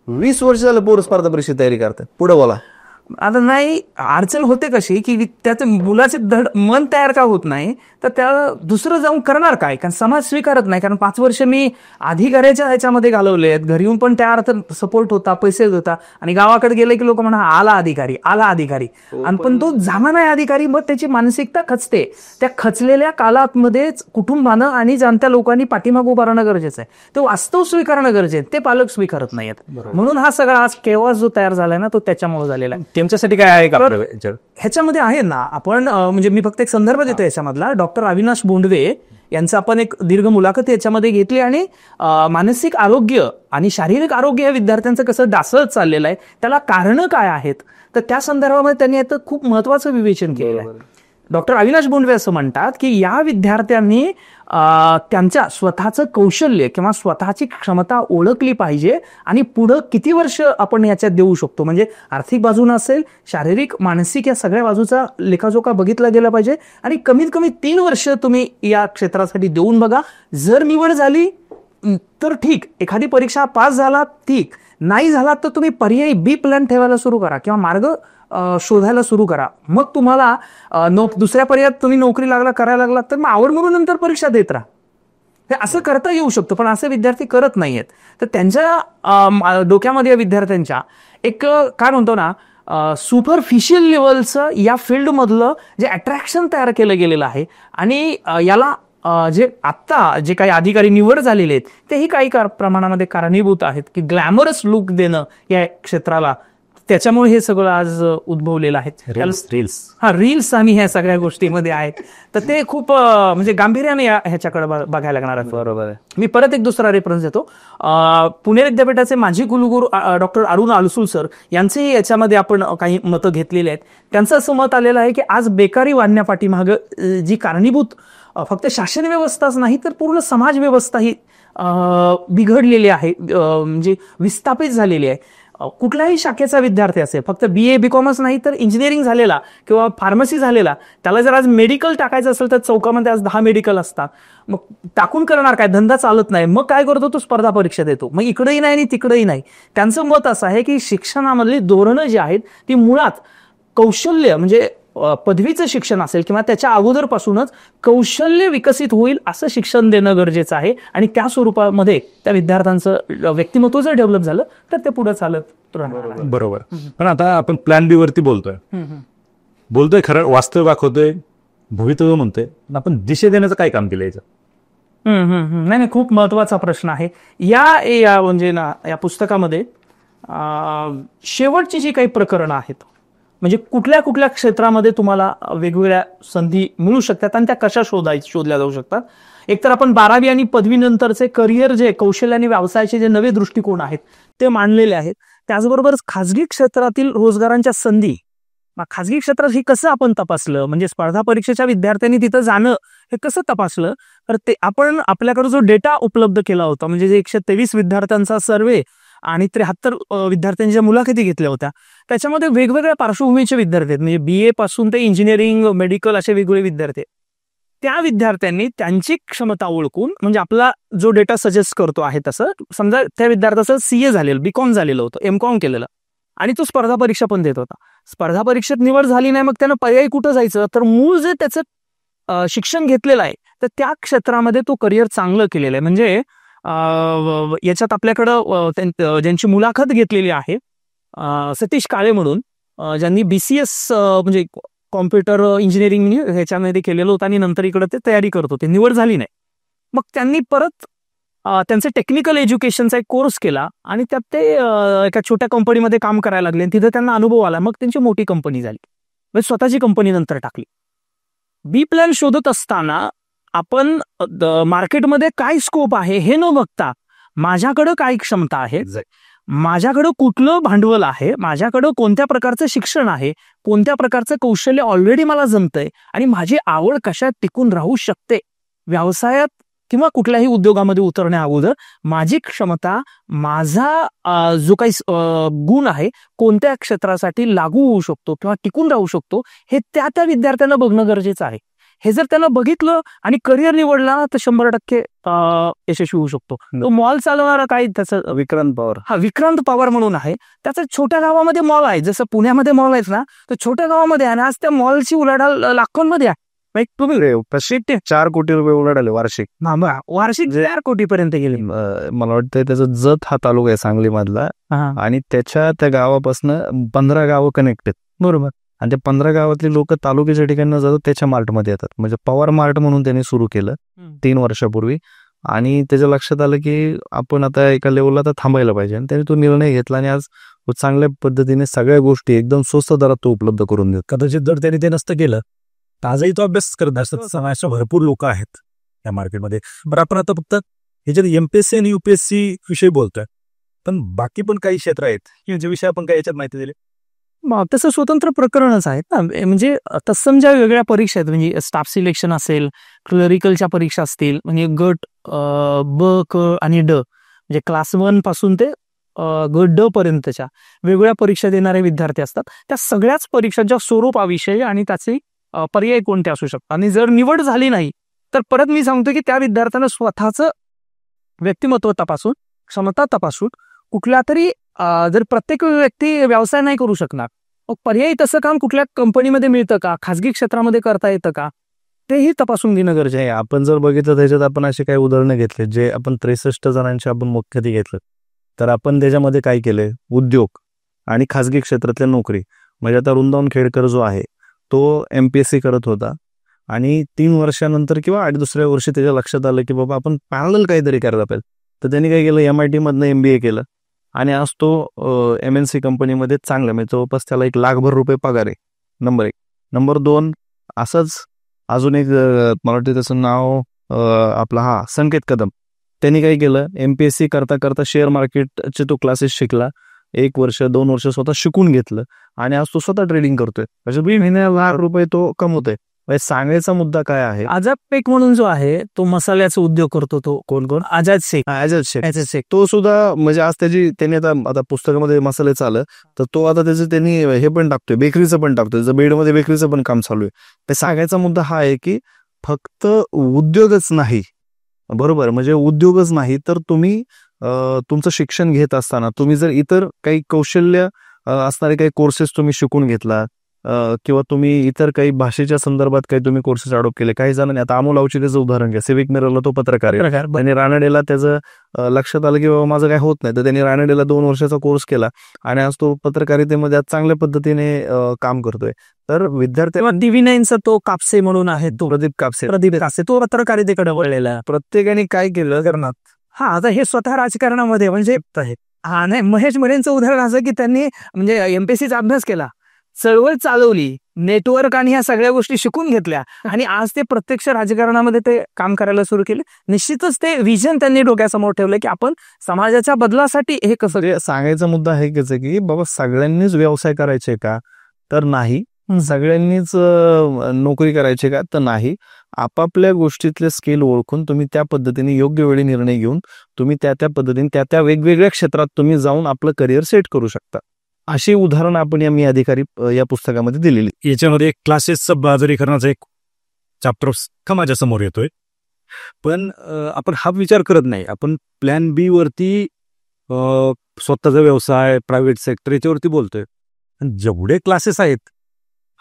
20 वर्ष झालं पोरं स्पर्धा परीक्षा तयारी करतात. पुढे बोला. आता नाही, अडचण होते कशी की त्याचं मुलाचे मन तयार का होत नाही, तर त्या दुसरं जाऊन करणार काय, कारण समाज स्वीकारत नाही. कारण 5 वर्ष मी अधिकाऱ्याच्या ह्याच्यामध्ये घालवले आहेत, घरी येऊन पण त्या अर्थ सपोर्ट होता, पैसे होता, आणि गावाकडे गेले की लोक म्हणा आला अधिकारी आला अधिकारी, आणि पण तो झाला नाही अधिकारी. मग त्याची मानसिकता खचते. त्या खचलेल्या कालामध्येच कुटुंबानं आणि जाणत्या लोकांनी पाठीमाग उभं राहणं गरजेचं आहे. ते वास्तव स्वीकारणं गरजेचं आहे. ते पालक स्वीकारत नाहीत. म्हणून हा सगळा आज केव्हा जो तयार झालाय ना तो त्याच्यामुळे झालेला आहे. त्यांच्यासाठी काय आहे का ह्याच्यामध्ये आहे ना, आपण म्हणजे मी फक्त एक संदर्भ देतो याच्यामधला. डॉक्टर अविनाश बोंडवे यांचं आपण एक दीर्घ मुलाखत याच्यामध्ये घेतली आणि मानसिक आरोग्य आणि शारीरिक आरोग्य या विद्यार्थ्यांचं कसं ढासळत चाललेलं आहे, त्याला कारणं काय आहेत, तर त्या संदर्भामध्ये त्यांनी आता खूप महत्वाचं विवेचन केलेलं आहे. डॉक्टर अविनाश बोंडवे असं म्हणतात की या विद्यार्थ्यांनी त्यांच्या स्वतःचं कौशल्य किंवा स्वतःची क्षमता ओळखली पाहिजे आणि पुढं किती वर्ष आपण याच्यात देऊ शकतो, म्हणजे आर्थिक बाजून असेल, शारीरिक मानसिक या सगळ्या बाजूचा लेखाजोखा बघितला गेला पाहिजे. आणि कमीत कमी 3 वर्ष तुम्ही या क्षेत्रासाठी देऊन बघा. जर निवड झाली तर ठीक, एखादी परीक्षा पास झाला ठीक, नाही झाला तर तुम्ही पर्यायी बी प्लॅन ठेवायला सुरू करा किंवा मार्ग शोधायला सुरू करा. मग तुम्हाला दुसऱ्या पर्यायात तुम्ही नोकरी करायला लागला तर मग आवड म्हणून नंतर परीक्षा देत राहा. हे असं करता येऊ शकतं, पण असे विद्यार्थी करत नाहीयेत. तर त्यांच्या डोक्यामध्ये या विद्यार्थ्यांच्या एक काय म्हणतो ना, सुपरफिशियल लेवलचं या फील्डमधलं जे अट्रॅक्शन तयार केलं गेलेलं आहे. आणि याला जे आत्ता जे काही अधिकारी निवड झालेले आहेत तेही काही प्रमाणामध्ये कारणीभूत आहेत की ग्लॅमरस लुक देणं या क्षेत्राला, त्याच्यामुळे हे सगळं आज उद्भवलेलं आहे. रील्स आणि ह्या सगळ्या गोष्टीमध्ये आहेत. तर ते खूप म्हणजे गांभीर्याने ह्याच्याकडे बघायला लागणार आहे. बरोबर आहे. मी परत एक दुसरा रेफरन्स देतो. पुणे विद्यापीठाचे माजी कुलगुरू डॉक्टर अरुण अलसूल सर यांचेही याच्यामध्ये आपण काही मतं घेतलेली आहेत. त्यांचं असं मत आलेलं आहे की आज बेकारी वाढण्यापाठीमागं जी कारणीभूत फक्त शासन व्यवस्थाच नाही तर पूर्ण समाज व्यवस्था ही बिघडलेली आहे, म्हणजे विस्थापित झालेली आहे. कुठल्याही शाखेचा विद्यार्थी असेल, फक्त BA BComच नाही तर इंजिनिअरिंग झालेला किंवा फार्मसी झालेला, त्याला जर आज मेडिकल टाकायचं असेल तर चौकामध्ये आज 10 मेडिकल असतात. मग टाकून करणार काय, धंदा चालत नाही. मग काय करतो तो, स्पर्धा परीक्षा देतो. मग इकडेही नाही आणि तिकडेही नाही. त्यांचं मत असं आहे की शिक्षणामधली धोरणं जी आहेत ती मुळात कौशल्य, म्हणजे पदवीचं शिक्षण असेल किंवा त्याच्या अगोदरपासूनच कौशल्य विकसित होईल असं शिक्षण देणं गरजेचं आहे. आणि त्या स्वरूपामध्ये त्या विद्यार्थ्यांचं व्यक्तिमत्व जर डेव्हलप झालं तर ते पुढे चालत राहणार. बरोबर. पण आता आपण प्लॅन बी वरती बोलतोय खरं, वास्तव दाखवतोय, भवितव्य म्हणतोय, आपण दिशा देण्याचं काय काम केलं याचं? नाही, खूप महत्वाचा प्रश्न आहे. या म्हणजे ना या पुस्तकामध्ये शेवटची जी काही प्रकरणं आहेत, म्हणजे कुठल्या कुठल्या क्षेत्रामध्ये तुम्हाला वेगवेगळ्या संधी मिळू शकतात आणि त्या कशा शोधल्या जाऊ शकतात. एकतर आपण 12वी आणि पदवी नंतरचे करिअर, जे कौशल्य आणि व्यवसायाचे जे नवे दृष्टिकोन आहेत ते मांडलेले आहेत. त्याचबरोबर खाजगी क्षेत्रातील रोजगारांच्या संधी खाजगी क्षेत्रात हे कसं आपण तपासलं, म्हणजे स्पर्धा परीक्षेच्या विद्यार्थ्यांनी तिथं जाणं हे कसं तपासलं, तर ते आपण आपल्याकडे जो डेटा उपलब्ध केला होता, म्हणजे जे 123 विद्यार्थ्यांचा सर्वे आणि 73 विद्यार्थ्यांच्या मुलाखती घेतल्या होत्या, त्याच्यामध्ये वेगवेगळ्या पार्श्वभूमीचे विद्यार्थी आहेत, म्हणजे BA पासून ते इंजिनिअरिंग, मेडिकल असे वेगवेगळे विद्यार्थी आहेत. त्या विद्यार्थ्यांनी त्यांची क्षमता ओळखून, म्हणजे आपला जो डेटा सजेस्ट करतो आहे तसं, समजा त्या विद्यार्थ्याचं CA झालेलं, BCom झालेलं होतं, MCom केलेलं, आणि तो स्पर्धा परीक्षा पण देत होता. स्पर्धा परीक्षेत निवड झाली नाही, मग त्यानं पर्यायी कुठं जायचं, तर मूळ जे त्याचं शिक्षण घेतलेलं आहे तर त्या क्षेत्रामध्ये तो करिअर चांगलं केलेलं आहे. म्हणजे याच्यात आपल्याकडं ज्यांची मुलाखत घेतलेली आहे सतीश काळे म्हणून, ज्यांनी BCS म्हणजे कॉम्प्युटर इंजिनिअरिंग ह्याच्यामध्ये केलेलं होतं आणि नंतर इकडे ते तयारी करत होते, निवड झाली नाही. मग त्यांनी परत त्यांचे टेक्निकल एज्युकेशनचा एक कोर्स केला आणि त्यात ते एका छोट्या कंपनीमध्ये काम करायला लागले, तिथे त्यांना अनुभव आला, मग त्यांची मोठी कंपनी झाली, म्हणजे स्वतःची कंपनी नंतर टाकली. बी प्लॅन शोधत असताना आपण मार्केटमध्ये काय स्कोप आहे हे न बघता, माझ्याकडं काय क्षमता आहे, माझ्याकडं कुठलं भांडवल आहे, माझ्याकडं कोणत्या प्रकारचं शिक्षण आहे, कोणत्या प्रकारचं कौशल्य ऑलरेडी मला जमतंय आणि माझी आवड कशात टिकून राहू शकते, व्यवसायात किंवा कुठल्याही उद्योगामध्ये उतरण्या अगोदर माझी क्षमता, माझा जो काही गुण आहे कोणत्या क्षेत्रासाठी लागू होऊ शकतो किंवा टिकून राहू शकतो, हे त्या विद्यार्थ्यांना बघणं गरजेचं आहे. हे जर त्यानं बघितलं आणि करिअर निवडला तर 100% यशस्वी होऊ शकतो. तो मॉल चालवणारा काय, त्याचं विक्रांत पवार, विक्रांत पवार म्हणून आहे, त्याचं छोट्या गावामध्ये मॉल आहे, जसं पुण्यामध्ये मॉल आहेत ना, तर छोट्या गावामध्ये आहे, आणि आज त्या मॉलची उलाढाल लाखोंमध्ये आहे. तुम्ही 4 कोटी रुपये उलाढाले वार्षिक, वार्षिक 4 कोटीपर्यंत गेले. मला वाटतं त्याचा जत हा तालुका आहे सांगली मधला, आणि त्या गावापासून 15 गावं कनेक्टेड, बरोबर. आणि त्या 15 गावातली लोक तालुक्याच्या ठिकाणी न जातात त्याच्या मार्टमध्ये येतात. म्हणजे पवार मार्ट म्हणून त्यांनी सुरू केलं 3 वर्षापूर्वी, आणि त्याच्या लक्षात आलं की आपण आता एका लेवलला तर थांबायला पाहिजे, आणि त्याने तो निर्णय घेतला आणि आज चांगल्या पद्धतीने सगळ्या गोष्टी एकदम स्वस्त दरात तो उपलब्ध करून देत. कदाचित जर त्यांनी ते नसतं केलं तर आजही तो अभ्यास करत असतात. समाजाच्या भरपूर लोक आहेत या मार्केटमध्ये. बरं, आपण आता फक्त ह्याच्यात MPSC आणि UPSC विषयी बोलतोय, पण बाकी पण काही क्षेत्र आहेत की ज्याविषयी आपण काही याच्यात माहिती दिली? तसं स्वतंत्र प्रकरणच आहेत ना, म्हणजे तत्सम ज्या वेगळ्या परीक्षा आहेत, म्हणजे स्टाफ सिलेक्शन असेल, क्लरिकलच्या परीक्षा असतील, म्हणजे गट ब, क आणि ड, म्हणजे क्लास 1 पासून ते गट ड पर्यंतच्या वेगवेगळ्या परीक्षा देणारे विद्यार्थी असतात. त्या सगळ्याच परीक्षांच्या स्वरूपाविषयी आणि त्याचे पर्याय कोणते असू शकतात, आणि जर निवड झाली नाही तर परत मी सांगतो की त्या विद्यार्थ्यांना स्वतःचं व्यक्तिमत्व तपासून, क्षमता तपासून, कुठल्या तरी जर प्रत्येक व्यक्ती व्यवसाय नाही करू शकणार, मग पर्यायी तसं काम कुठल्या कंपनीमध्ये मिळतं का, खाजगी क्षेत्रामध्ये करता येतं का, तेही तपासून घेणं गरजेचं आहे. आपण जर बघितलं त्याच्यात आपण असे काही उदाहरणं घेतले, जे आपण 63 जणांचे आपण मुख्यत्वे घेतलं, तर आपण त्याच्यामध्ये काय केले, उद्योग आणि खाजगी क्षेत्रातल्या नोकरी. म्हणजे आता वृंदावन खेडकर जो आहे तो MPSC करत होता, आणि 3 वर्षानंतर किंवा 2.5 वर्षी त्याच्या लक्षात आलं की बाबा आपण पॅरलल काहीतरी करायला पाहिजे. तर त्यांनी काय केलं, MIT मधनं MBA केलं, आणि आज तो MNC कंपनीमध्ये चांगला, म्हणजे जवळपास त्याला 1 लाखभर रुपये पगार आहे. नंबर 1. नंबर 2, असंच अजून एक मला वाटतं त्याचं नाव आपला संकेत कदम. त्यांनी काय केलं, MPSC करता करता शेअर मार्केटचे तो क्लासेस शिकला, 1 वर्ष 2 वर्ष स्वतः शिकून घेतलं, आणि आज तो स्वतः ट्रेडिंग करतोय. अशा 2 महिन्याला लाख रुपये तो कमवतोय. सांगायचा मुद्दा काय आहे, आझाद शेख म्हणून जो आहे तो मसाल्याचा उद्योग करतो, तो कोण आझाद शेख तो सुद्धा, म्हणजे आज त्यांनी आता पुस्तकामध्ये मसाले चाललं, तर तो आता त्याचं त्यांनी हे पण टाकतोय, बेकरीचं पण टाकतोय, जर बेडमध्ये बेकरीचं पण काम चालू आहे. तर सांगायचा मुद्दा हा आहे की फक्त उद्योगच नाही, बरोबर, म्हणजे उद्योगच नाही तर तुम्ही तुमचं शिक्षण घेत असताना तुम्ही जर इतर काही कौशल्य असणारे काही कोर्सेस तुम्ही शिकून घेतला, किंवा तुम्ही इतर काही भाषेच्या संदर्भात काही तुम्ही कोर्सेस अडॉप्ट केले. काही जणांनी, आता अमोल अवचितेचं उदाहरण घ्या, सिविक मिररला तो पत्रकार आहे, त्यांनी रानडेला त्याचं लक्षात आलं की बाबा माझं काय होत नाही, तर त्यांनी रानडेला 2 वर्षाचा कोर्स केला, आणि आज तो पत्रकारितेमध्ये आज चांगल्या पद्धतीने काम करतोय. तर विद्यार्थी दिविनाईनचा तो कापसे म्हणून आहे, तो प्रदीप कापसे, तो पत्रकारितेकडे वळलेला. प्रत्येकाने काय केलं करणार. आता हे स्वतः राजकारणामध्ये, म्हणजे नाही, महेश मरेंचं उदाहरण असं की त्यांनी म्हणजे MPSCचा अभ्यास केला, चळवळ चालवली, नेटवर्क आणि ह्या सगळ्या गोष्टी शिकून घेतल्या, आणि आज ते प्रत्यक्ष राजकारणामध्ये ते काम करायला सुरू केले. निश्चितच ते विजन त्यांनी डोक्यासमोर ठेवलं की आपण समाजाच्या बदलासाठी हे कसं. सांगायचा मुद्दा आहे की बाबा सगळ्यांनीच व्यवसाय करायचे का, तर नाही. हम्म. सगळ्यांनीच नोकरी करायची का, तर नाही. आपापल्या गोष्टीतले स्किल ओळखून तुम्ही त्या पद्धतीने योग्य वेळी निर्णय घेऊन तुम्ही त्या पद्धतीने त्या वेगवेगळ्या क्षेत्रात तुम्ही जाऊन आपलं करिअर सेट करू शकता. अशी उदाहरण आपण या मी अधिकारी या पुस्तकामध्ये दिलेली. याच्यामध्ये क्लासेसचं बाजारीकरणाचा एक चॅप्टर माझ्या समोर येतोय. पण आपण हा विचार करत नाही. आपण प्लॅन बी वरती स्वतःचा व्यवसाय, प्रायव्हेट सेक्टर याच्यावरती बोलतोय. आणि जेवढे क्लासेस आहेत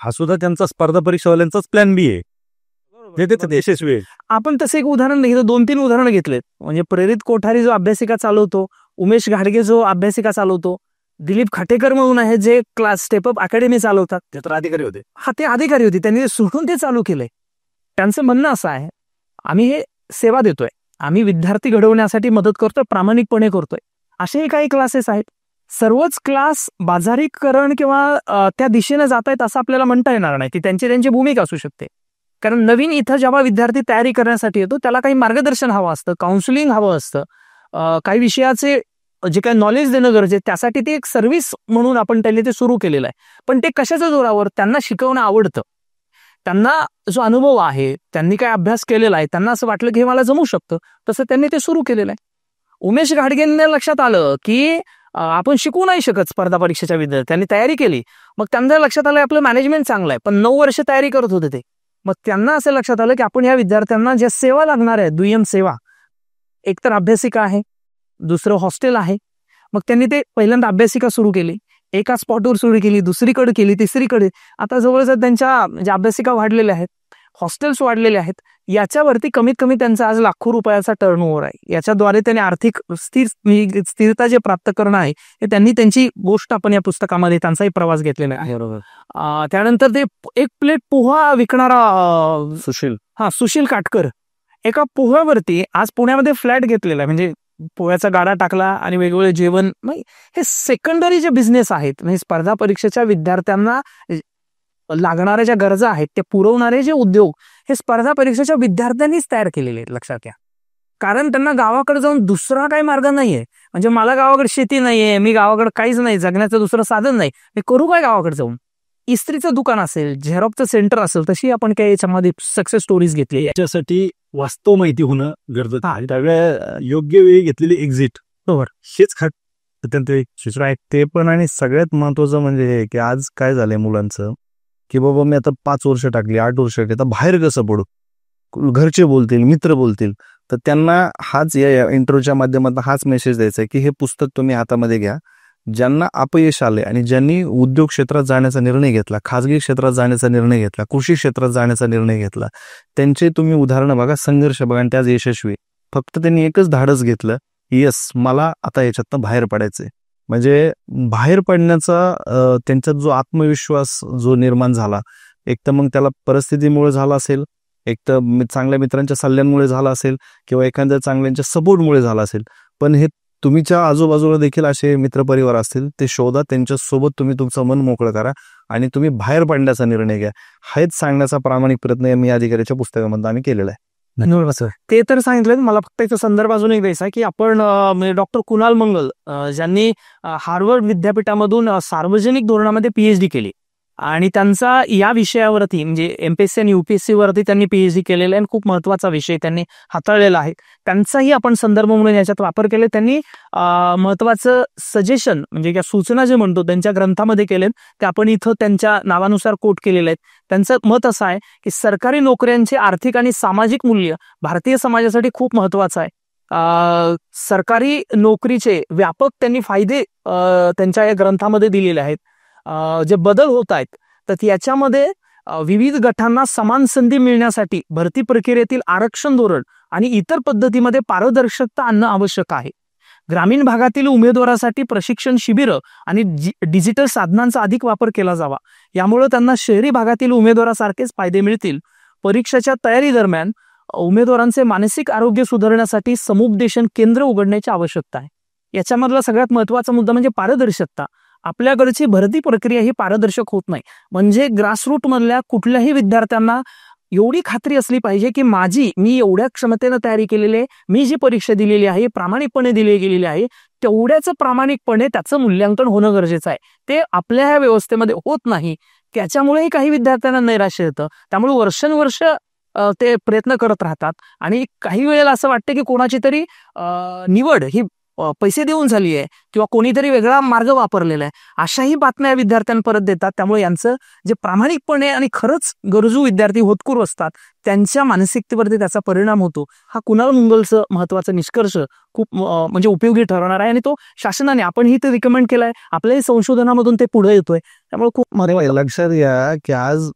हा सुद्धा त्यांचा स्पर्धा परीक्षावाल्यांचाच प्लॅन बी आहे. ते यशस्वी आहे. आपण तसं एक उदाहरण घेतलं, 2-3 उदाहरणं घेतलेत. म्हणजे प्रेरित कोठारी जो अभ्यासिका चालवतो, उमेश घाडगे जो अभ्यासिका चालवतो, दिलीप खाटेकर म्हणून आहे जे क्लास स्टेपअप अकॅडमी चालवतात. ते तर अधिकारी होते. हा, ते अधिकारी होते, त्यांनी ते सोडून ते चालू केलंय. त्यांचं म्हणणं असं आहे, आम्ही हे सेवा देतोय, आम्ही विद्यार्थी घडवण्यासाठी मदत करतोय, प्रामाणिकपणे करतोय. असेही काही क्लासेस आहेत. सर्वच क्लास बाजारीकरण किंवा त्या दिशेने जात आहेत असं आपल्याला म्हणता येणार नाही. ती त्यांची भूमिका असू शकते. कारण नवीन इथं जेव्हा विद्यार्थी तयारी करण्यासाठी येतो त्याला काही मार्गदर्शन हवं असतं, काउन्सिलिंग हवं असतं, काही विषयाचे जे काही नॉलेज देणं गरजेचं, त्यासाठी ते एक सर्व्हिस म्हणून आपण त्यांनी ते सुरू केलेलं आहे. पण ते कशाच्या जोरावर? त्यांना शिकवणं आवडतं, त्यांना जो अनुभव आहे, त्यांनी काय अभ्यास केलेला आहे, त्यांना असं वाटलं की हे मला जमू शकतं, तसं त्यांनी ते सुरू केलेलं आहे. उमेश घाडगेंना लक्षात आलं की आपण शिकवू नाही शकत स्पर्धा परीक्षेच्या विद्यार्थ्यांनी तयारी केली. मग त्यांना लक्षात आलं आपलं मॅनेजमेंट चांगलं आहे, पण 9 वर्ष तयारी करत होते ते. मग त्यांना असं लक्षात आलं की आपण या विद्यार्थ्यांना ज्या सेवा लागणार आहे, दुय्यम सेवा, एकतर अभ्यासिका आहे, दुसरं हॉस्टेल आहे. मग त्यांनी ते पहिल्यांदा अभ्यासिका सुरू केली, एका स्पॉटवर सुरू केली, दुसरीकडे केली, तिसरीकडे. आता जवळजवळ त्यांच्या म्हणजे अभ्यासिका वाढलेल्या आहेत, हॉस्टेल्स वाढलेले आहेत. याच्यावरती कमीत कमी त्यांचा आज लाखो रुपयाचा टर्नओव्हर आहे. याच्याद्वारे त्यांनी आर्थिक स्थिरता जे प्राप्त करणं आहे हे त्यांनी त्यांची गोष्ट आपण या पुस्तकामध्ये त्यांचाही प्रवास घेतलेला आहे. बरोबर. त्यानंतर ते एक प्लेट पोहा विकणारा सुशील काटकर, एका पोह्यावरती आज पुण्यामध्ये फ्लॅट घेतलेला आहे. म्हणजे पोह्याचा गाडा टाकला आणि वेगवेगळे जेवण. हे सेकंडरी जे बिझनेस आहेत, म्हणजे स्पर्धा परीक्षेच्या विद्यार्थ्यांना लागणाऱ्या ज्या गरजा आहेत ते पुरवणारे जे उद्योग, हे स्पर्धा परीक्षेच्या विद्यार्थ्यांनीच तयार केलेले आहेत, लक्षात घ्या. कारण त्यांना गावाकडे जाऊन दुसरा काही मार्ग नाहीये. म्हणजे मला गावाकडे शेती नाहीये, मी गावाकडे काहीच नाही, जगण्याचं दुसरं साधन नाही, मी करू काय गावाकडे जाऊन? इस्त्रीचं दुकान असेल, झेरॉक्सचं सेंटर असेल, तशी आपण काही याच्यामध्ये सक्सेस स्टोरीज घेतली. याच्यासाठी वास्तव माहिती होणं गरजेचं आहे. त्यावेळेला योग्य वेळी घेतलेली एक्झिट, बरोबर, हेच अत्यंत आहे ते पण. आणि सगळ्यात महत्वाचं म्हणजे की आज काय झालंय मुलांचं, की बाबा मी आता 5 वर्ष टाकली, 8 वर्ष टाकली, आता बाहेर कसं पडू? घरचे बोलतील, मित्र बोलतील. तर त्यांना हाच या इंटरव्ह्यूच्या माध्यमातून हाच मेसेज द्यायचा आहे की हे पुस्तक तुम्ही हातामध्ये घ्या. ज्यांना अपयश आले आणि ज्यांनी उद्योग क्षेत्रात जाण्याचा निर्णय घेतला, खाजगी क्षेत्रात जाण्याचा निर्णय घेतला, कृषी क्षेत्रात जाण्याचा निर्णय घेतला, त्यांचे तुम्ही उदाहरणं बघा, संघर्ष बघा, आणि त्याच यशस्वी. फक्त त्यांनी एकच धाडस घेतलं, येस मला आता याच्यातनं बाहेर पडायचंय. म्हणजे बाहेर पडण्याचा त्यांच्यात जो आत्मविश्वास जो निर्माण झाला, एक तर मग त्याला परिस्थितीमुळे झाला असेल, एक तर चांगल्या मित्रांच्या सल्ल्यांमुळे झाला असेल, किंवा एखाद्या चांगल्यांच्या सपोर्टमुळे झाला असेल. पण हे तुमच्या आजूबाजूला देखील असे मित्रपरिवार असतील, ते शोधा, त्यांच्यासोबत तुम्ही तुमचं मन मोकळं करा आणि तुम्ही बाहेर पडण्याचा निर्णय घ्या. हेच सांगण्याचा प्रामाणिक प्रयत्न मी अधिकाऱ्याच्या पुस्तकामध्ये आम्ही केलेला आहे. ते तर सांगितलं. मला फक्त एक संदर्भ अजून एक द्यायचा आहे की आपण डॉक्टर कुणाल मंगल, ज्यांनी हार्वर्ड विद्यापीठामधून सार्वजनिक धोरणामध्ये PhD केली, आणि त्यांचा या विषयावरती म्हणजे MPSC आणि UPSC वरती त्यांनी PhD केलेला आहे, आणि खूप महत्वाचा विषय त्यांनी हाताळलेला आहे. त्यांचाही आपण संदर्भ म्हणून याच्यात वापर केले. त्यांनी महत्वाचं सजेशन म्हणजे या सूचना जे म्हणतो त्यांच्या ग्रंथामध्ये केलेत, ते आपण इथं त्यांच्या नावानुसार कोट केलेले आहेत. त्यांचं मत असं आहे की सरकारी नोकऱ्यांचे आर्थिक आणि सामाजिक मूल्य भारतीय समाजासाठी खूप महत्वाचं आहे. सरकारी नोकरीचे व्यापक त्यांनी फायदे त्यांच्या या ग्रंथामध्ये दिलेले आहेत. जे बदल होत आहेत, तर याच्यामध्ये विविध गटांना समान संधी मिळण्यासाठी भरती प्रक्रियेतील आरक्षण धोरण आणि इतर पद्धतीमध्ये पारदर्शकता आणणं आवश्यक आहे. ग्रामीण भागातील उमेदवारासाठी प्रशिक्षण शिबिरं आणि डिजिटल साधनांचा अधिक वापर केला जावा. यामुळे त्यांना शहरी भागातील उमेदवारासारखेच फायदे मिळतील. परीक्षेच्या तयारी दरम्यान उमेदवारांचे मानसिक आरोग्य सुधारण्यासाठी समुपदेशन केंद्र उघडण्याची आवश्यकता आहे. याच्यामधला सगळ्यात महत्वाचा मुद्दा म्हणजे पारदर्शकता. आपल्याकडची भरती प्रक्रिया ही पारदर्शक होत नाही. म्हणजे ग्रासरूट मधल्या कुठल्याही विद्यार्थ्यांना एवढी खात्री असली पाहिजे की मी एवढ्या क्षमतेनं तयारी केलेली आहे, मी जी परीक्षा दिलेली आहे प्रामाणिकपणे दिली गेलेली आहे, तेवढ्याच प्रामाणिकपणे त्याचं मूल्यांकन होणं गरजेचं आहे. ते आपल्या ह्या व्यवस्थेमध्ये होत नाही. त्याच्यामुळेही काही विद्यार्थ्यांना नैराश्य येतं. त्यामुळे वर्षानुवर्ष ते प्रयत्न करत राहतात आणि काही वेळेला असं वाटतं की कोणाची तरी निवड ही पैसे देऊन झाली आहे किंवा कोणीतरी वेगळा मार्ग वापरलेला आहे, अशाही बातम्या विद्यार्थ्यांपर्यंत देतात. त्यामुळे यांचं जे प्रामाणिकपणे आणि खरंच गरजू विद्यार्थी होतकरू असतात त्यांच्या मानसिकतेवरती त्याचा परिणाम होतो. हा कुणाल मंगलचं महत्वाचा निष्कर्ष खूप म्हणजे उपयोगी ठरवणार आहे आणि तो शासनाने आपणही ते रिकमेंड केलाय, आपल्याही संशोधनामधून ते पुढे येतोय. त्यामुळे खूप लक्षात घ्या की आज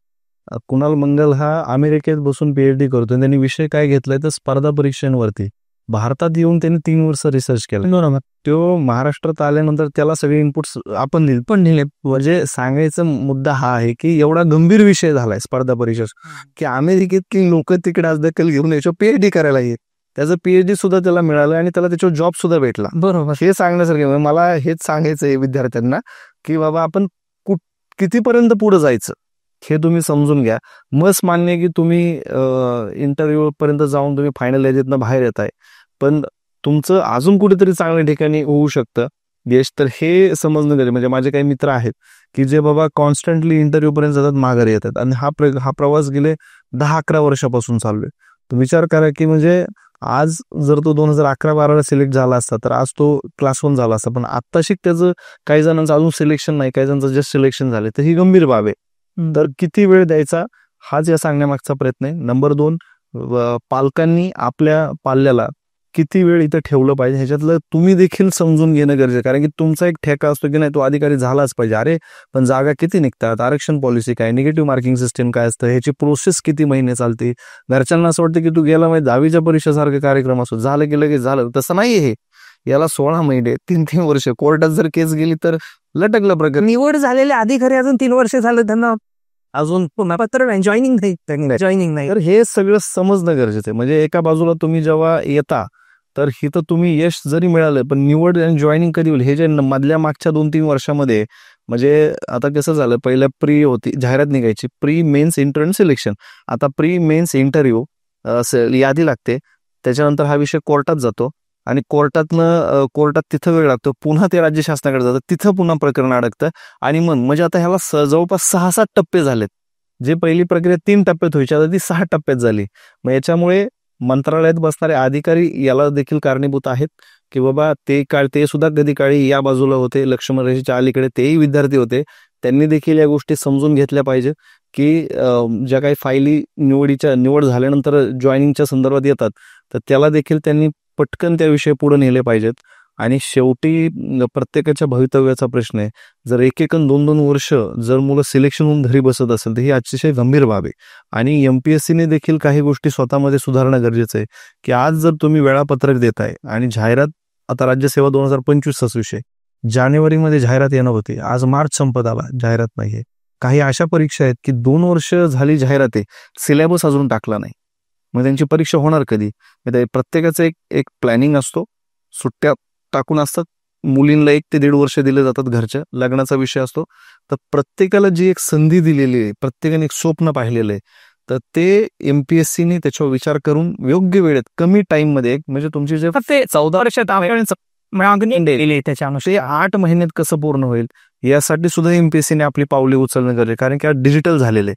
कुणाल मंगल हा अमेरिकेत बसून PhD करतोय. त्यांनी विषय काय घेतलाय तर स्पर्धा परीक्षांवरती. भारतात येऊन त्यांनी 3 वर्ष रिसर्च केला. बरोबर. तो महाराष्ट्रात आल्यानंतर त्याला सगळे इनपुट्स आपण दिले. म्हणजे सांगायचा मुद्दा हा आहे की एवढा गंभीर विषय झालाय स्पर्धा परीक्षा की अमेरिकेतली लोक तिकडे आज दखल घेऊन याच्यावर PhD करायला येत. त्याचं PhD सुद्धा त्याला मिळालं आणि त्याला त्याच्यावर जॉब सुद्धा भेटला. बरोबर. हे सांगण्यासारखं मला हेच सांगायचं आहे विद्यार्थ्यांना की बाबा आपण कितीपर्यंत पुढे जायचं हे तुम्ही समजून घ्या. मस्त मान्य की तुम्ही इंटरव्ह्यू पर्यंत जाऊन तुम्ही फायनल याच्यातनं बाहेर येत आहे, पण तुमचं अजून कुठेतरी चांगल्या ठिकाणी होऊ शकतं यश. तर हे समजणं गरजेचं. म्हणजे माझे काही मित्र आहेत की जे बाबा कॉन्स्टंटली इंटरव्ह्यू पर्यंत जातात, माघारी येतात आणि हा प्रवास गेले 10-11 वर्षापासून चालू आहे. तर विचार करा की म्हणजे आज जर तो 2011-12 सिलेक्ट झाला असता तर आज तो क्लास 1 झाला असता, पण आत्ताशी त्याचं काही जणांचं अजून सिलेक्शन नाही, काही जणांचं जस्ट सिलेक्शन झाले. तर ही गंभीर बाब आहे. तर किती वेळ द्यायचा हाच या सांगण्यामागचा प्रयत्न आहे. नंबर 2, पालकांनी आपल्या पाल्याला किती वेळ इथं ठेवलं पाहिजे ह्याच्यातलं तुम्ही देखील समजून घेणं गरजेचं. कारण की तुमचा एक ठेका असतो की नाही तो अधिकारी झालाच पाहिजे. अरे पण जागा किती निघतात, आरक्षण पॉलिसी काय, निगेटिव्ह मार्किंग सिस्टीम काय असतं, ह्याची प्रोसेस किती महिने चालते. घरच्यांना असं वाटतं की तू गेला म्हणजे 10वीच्या परीक्षेसारखे कार्यक्रम असतो, झालं की लगेच झालं. तसं नाही. हे याला 16 महिने 3-3 वर्ष कोर्टात जर केस गेली तर लटकलं प्रकरण. निवड झालेले अधिकारी अजून 3 वर्ष झालं त्यांना अजून पुन्हा पत्र नाही, जॉईनिंग नाही. तर हे सगळं समजणं गरजेचं आहे. म्हणजे एका बाजूला तुम्ही जेव्हा येता तर हिथं तुम्ही यश जरी मिळालं पण निवड आणि जॉईनिंग कधी होईल हे जे मधल्या मागच्या 2-3 वर्षामध्ये म्हणजे आता कसं झालं, पहिल्या प्री होती जाहिरात निघायची, प्री मेन्स इंटरव्ह्यू सिलेक्शन, आता प्री मेन्स इंटरव्ह्यू यादी लागते, त्याच्यानंतर हा विषय कोर्टात जातो आणि कोर्टात तिथं वेळ लागतो, पुन्हा ते राज्य शासनाकडे जातं, तिथं पुन्हा प्रकरण अडकतं आणि म्हणजे आता ह्याला जवळपास 6-7 टप्पे झालेत. जे पहिली प्रक्रिया 3 टप्प्यात व्हायची आता ती 6 टप्प्यात झाली. मग याच्यामुळे मंत्रालयात बसणारे अधिकारी याला देखील कारणीभूत आहेत की बाबा ते सुद्धा कधी काळी या बाजूला होते, लक्ष्मण रेषेच्या अलीकडे तेही विद्यार्थी होते. त्यांनी देखील या गोष्टी समजून घेतल्या पाहिजे की ज्या काही फायली निवड झाल्यानंतर जॉईनिंगच्या संदर्भात येतात तर त्याला देखील त्यांनी पटकन त्याविषयी पुढे नेले पाहिजेत. आणि शेवटी प्रत्येकाच्या भवितव्याचा प्रश्न आहे. जर 1-1 आणि 2-2 वर्ष जर मुलं सिलेक्शन होऊन घरी बसत असेल तर ही अतिशय गंभीर बाब आहे. आणि MPSCने देखील काही गोष्टी स्वतःमध्ये सुधारणं गरजेचं आहे की आज जर तुम्ही वेळापत्रक देताय आणि जाहिरात, आता राज्यसेवा 2025 विषय जानेवारीमध्ये जाहिरात येणं होती, आज मार्च संपत आला, जाहिरात नाहीये. काही अशा परीक्षा आहेत की 2 वर्ष झाली जाहिरात आहे, सिलेबस अजून टाकला नाही, मग त्यांची परीक्षा होणार कधी. प्रत्येकाचं एक प्लॅनिंग असतो, सुट्ट्या टाकून असतात, मुलींना 1 ते 1.5 वर्ष दिले जातात, घरच्या लग्नाचा विषय असतो. तर प्रत्येकाला जी एक संधी दिलेली आहे, प्रत्येकाने एक स्वप्न पाहिलेलं आहे, तर ते MPSCने त्याच्यावर विचार करून योग्य वेळेत कमी टाइम मध्ये म्हणजे तुमची जे 14 वर्षात त्याच्यानुसार 8 महिन्यात कसं पूर्ण होईल यासाठी सुद्धा MPSCने आपली पावले उचलणं गरजेचं. कारण की आज डिजिटल झालेलं आहे,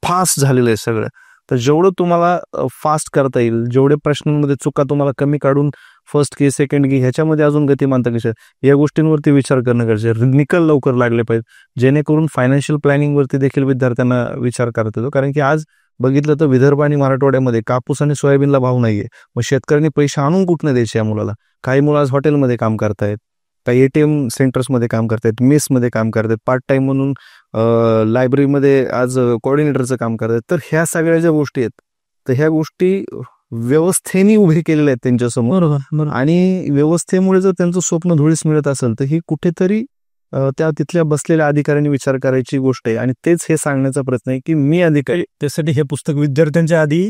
फास्ट झालेलं आहे सगळं. तर जेवढं तुम्हाला फास्ट करता येईल, जेवढे प्रश्नांमध्ये चुका तुम्हाला कमी काढून फर्स्ट की सेकंड की ह्याच्यामध्ये अजून गतिमानता कशी या गोष्टींवरती विचार करणं गरजेचं. निकाल लवकर लागले पाहिजे जेणेकरून फायनान्शियल प्लॅनिंग वरती देखील विद्यार्थ्यांना विचार करता येतो. कारण की आज बघितलं तर विदर्भ आणि मराठवाड्यामध्ये कापूस आणि सोयाबीनला भाव नाहीये, मग शेतकऱ्यांनी पैसे आणून कुठनं द्यायचे या मुलाला. काही मुलं आज हॉटेलमध्ये काम करतायत, काही ATM सेंटर्समध्ये काम करतायत, मेसमध्ये काम करतायत, पार्ट टाइम म्हणून लायब्ररीमध्ये आज कोऑर्डिनेटरचं काम करतायत. तर ह्या सगळ्या ज्या गोष्टी आहेत तर ह्या गोष्टी व्यवस्थेने उभे केलेले आहेत त्यांच्यासमोर. आणि व्यवस्थेमुळे जर त्यांचं स्वप्न धुळीस मिळत असेल तर ही कुठेतरी त्या तिथल्या बसलेल्या अधिकाऱ्यांनी विचार करायची गोष्ट आहे. आणि तेच हे सांगण्याचा प्रयत्न आहे की मी अधिकारी, त्यासाठी हे पुस्तक विद्यार्थ्यांच्या आधी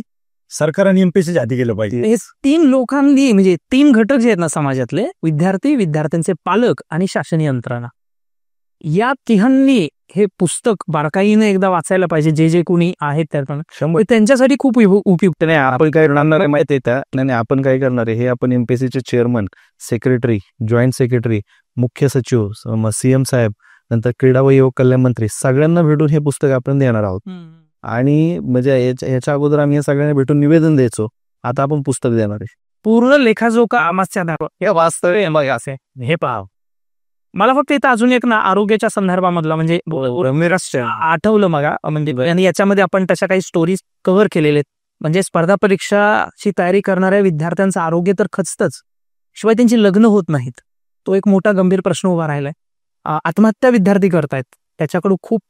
सरकार आणि MPSCच्या आधी गेलं पाहिजे. हे 3 लोकांनी म्हणजे 3 घटक जे आहेत ना समाजातले, विद्यार्थी, विद्यार्थ्यांचे पालक आणि शासन यंत्रणा, या तिघांनी हे पुस्तक बारकाईने एकदा वाचायला पाहिजे. जे कोणी आहेत त्यांच्यासाठी खूप उपयुक्त नाही. आपण काय करणार आहे माहिती आहे नाही, आपण काय करणार आहे हे आपण MPSCचे चेअरमन, सेक्रेटरी, जॉईंट सेक्रेटरी, मुख्य सचिव, CM साहेब नंतर क्रीडा व युवक कल्याण मंत्री सगळ्यांना भेटून हे पुस्तक आपण देणार आहोत. आणि म्हणजे याच्या अगोदर आम्ही या सगळ्यांना भेटून निवेदन द्यायचो, आता आपण पुस्तक देणार आहे. पूर्ण लेखाजोखा आमाच्या दाखवा हे वास्तव आहे मग असे हे पहा. मला फक्त इथं अजून एक ना आरोग्याच्या संदर्भामधला म्हणजे आठवलं मग म्हणजे आणि याच्यामध्ये आपण तशा काही स्टोरीज कव्हर केलेले आहेत. म्हणजे स्पर्धा परीक्षाची तयारी करणाऱ्या विद्यार्थ्यांचं आरोग्य तर खचतच, शिवाय त्यांची लग्न होत नाहीत. तो एक मोठा गंभीर प्रश्न उभा राहिलाय. आत्महत्या विद्यार्थी करतायत, त्याच्याकडे खूप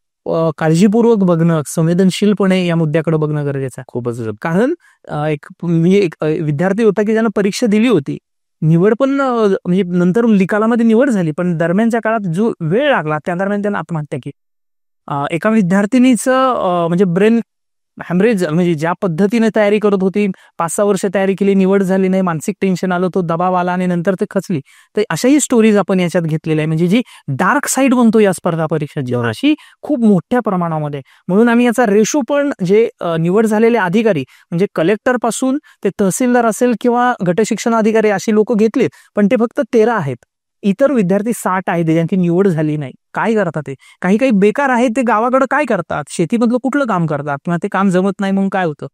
काळजीपूर्वक बघणं, संवेदनशीलपणे या मुद्द्याकडे बघणं गरजेचं आहे. खूपच. कारण एक विद्यार्थी होता की ज्यानं परीक्षा दिली होती, निवड पण म्हणजे नंतर निकालामध्ये निवड झाली, पण दरम्यानच्या काळात जो वेळ लागला त्या दरम्यान त्यानं आत्महत्या केली. एका विद्यार्थिनीचं म्हणजे ब्रेन हॅमरेज, म्हणजे ज्या पद्धतीने तयारी करत होती, 5-6 वर्ष तयारी केली, निवड झाली नाही, मानसिक टेन्शन आलं, तो दबाव आला आणि नंतर ते खचली. तर अशाही स्टोरीज आपण याच्यात घेतलेल्या आहे. म्हणजे जी डार्क साईड म्हणतो या स्पर्धा परीक्षाची अशी खूप मोठ्या प्रमाणामध्ये. म्हणून आम्ही याचा रेशो पण जे निवड झालेले अधिकारी म्हणजे कलेक्टर पासून ते तहसीलदार असेल किंवा गटशिक्षण अधिकारी अशी लोक घेतलेत, पण ते फक्त 13 आहेत. इतर विद्यार्थी 60 आहेत ज्यांची निवड झाली नाही. काय करतात ते? काही काही बेकार आहेत, ते गावाकडे काय करतात, शेतीमधलं कुठलं काम करतात किंवा ते काम जमत नाही म्हणून काय होतं.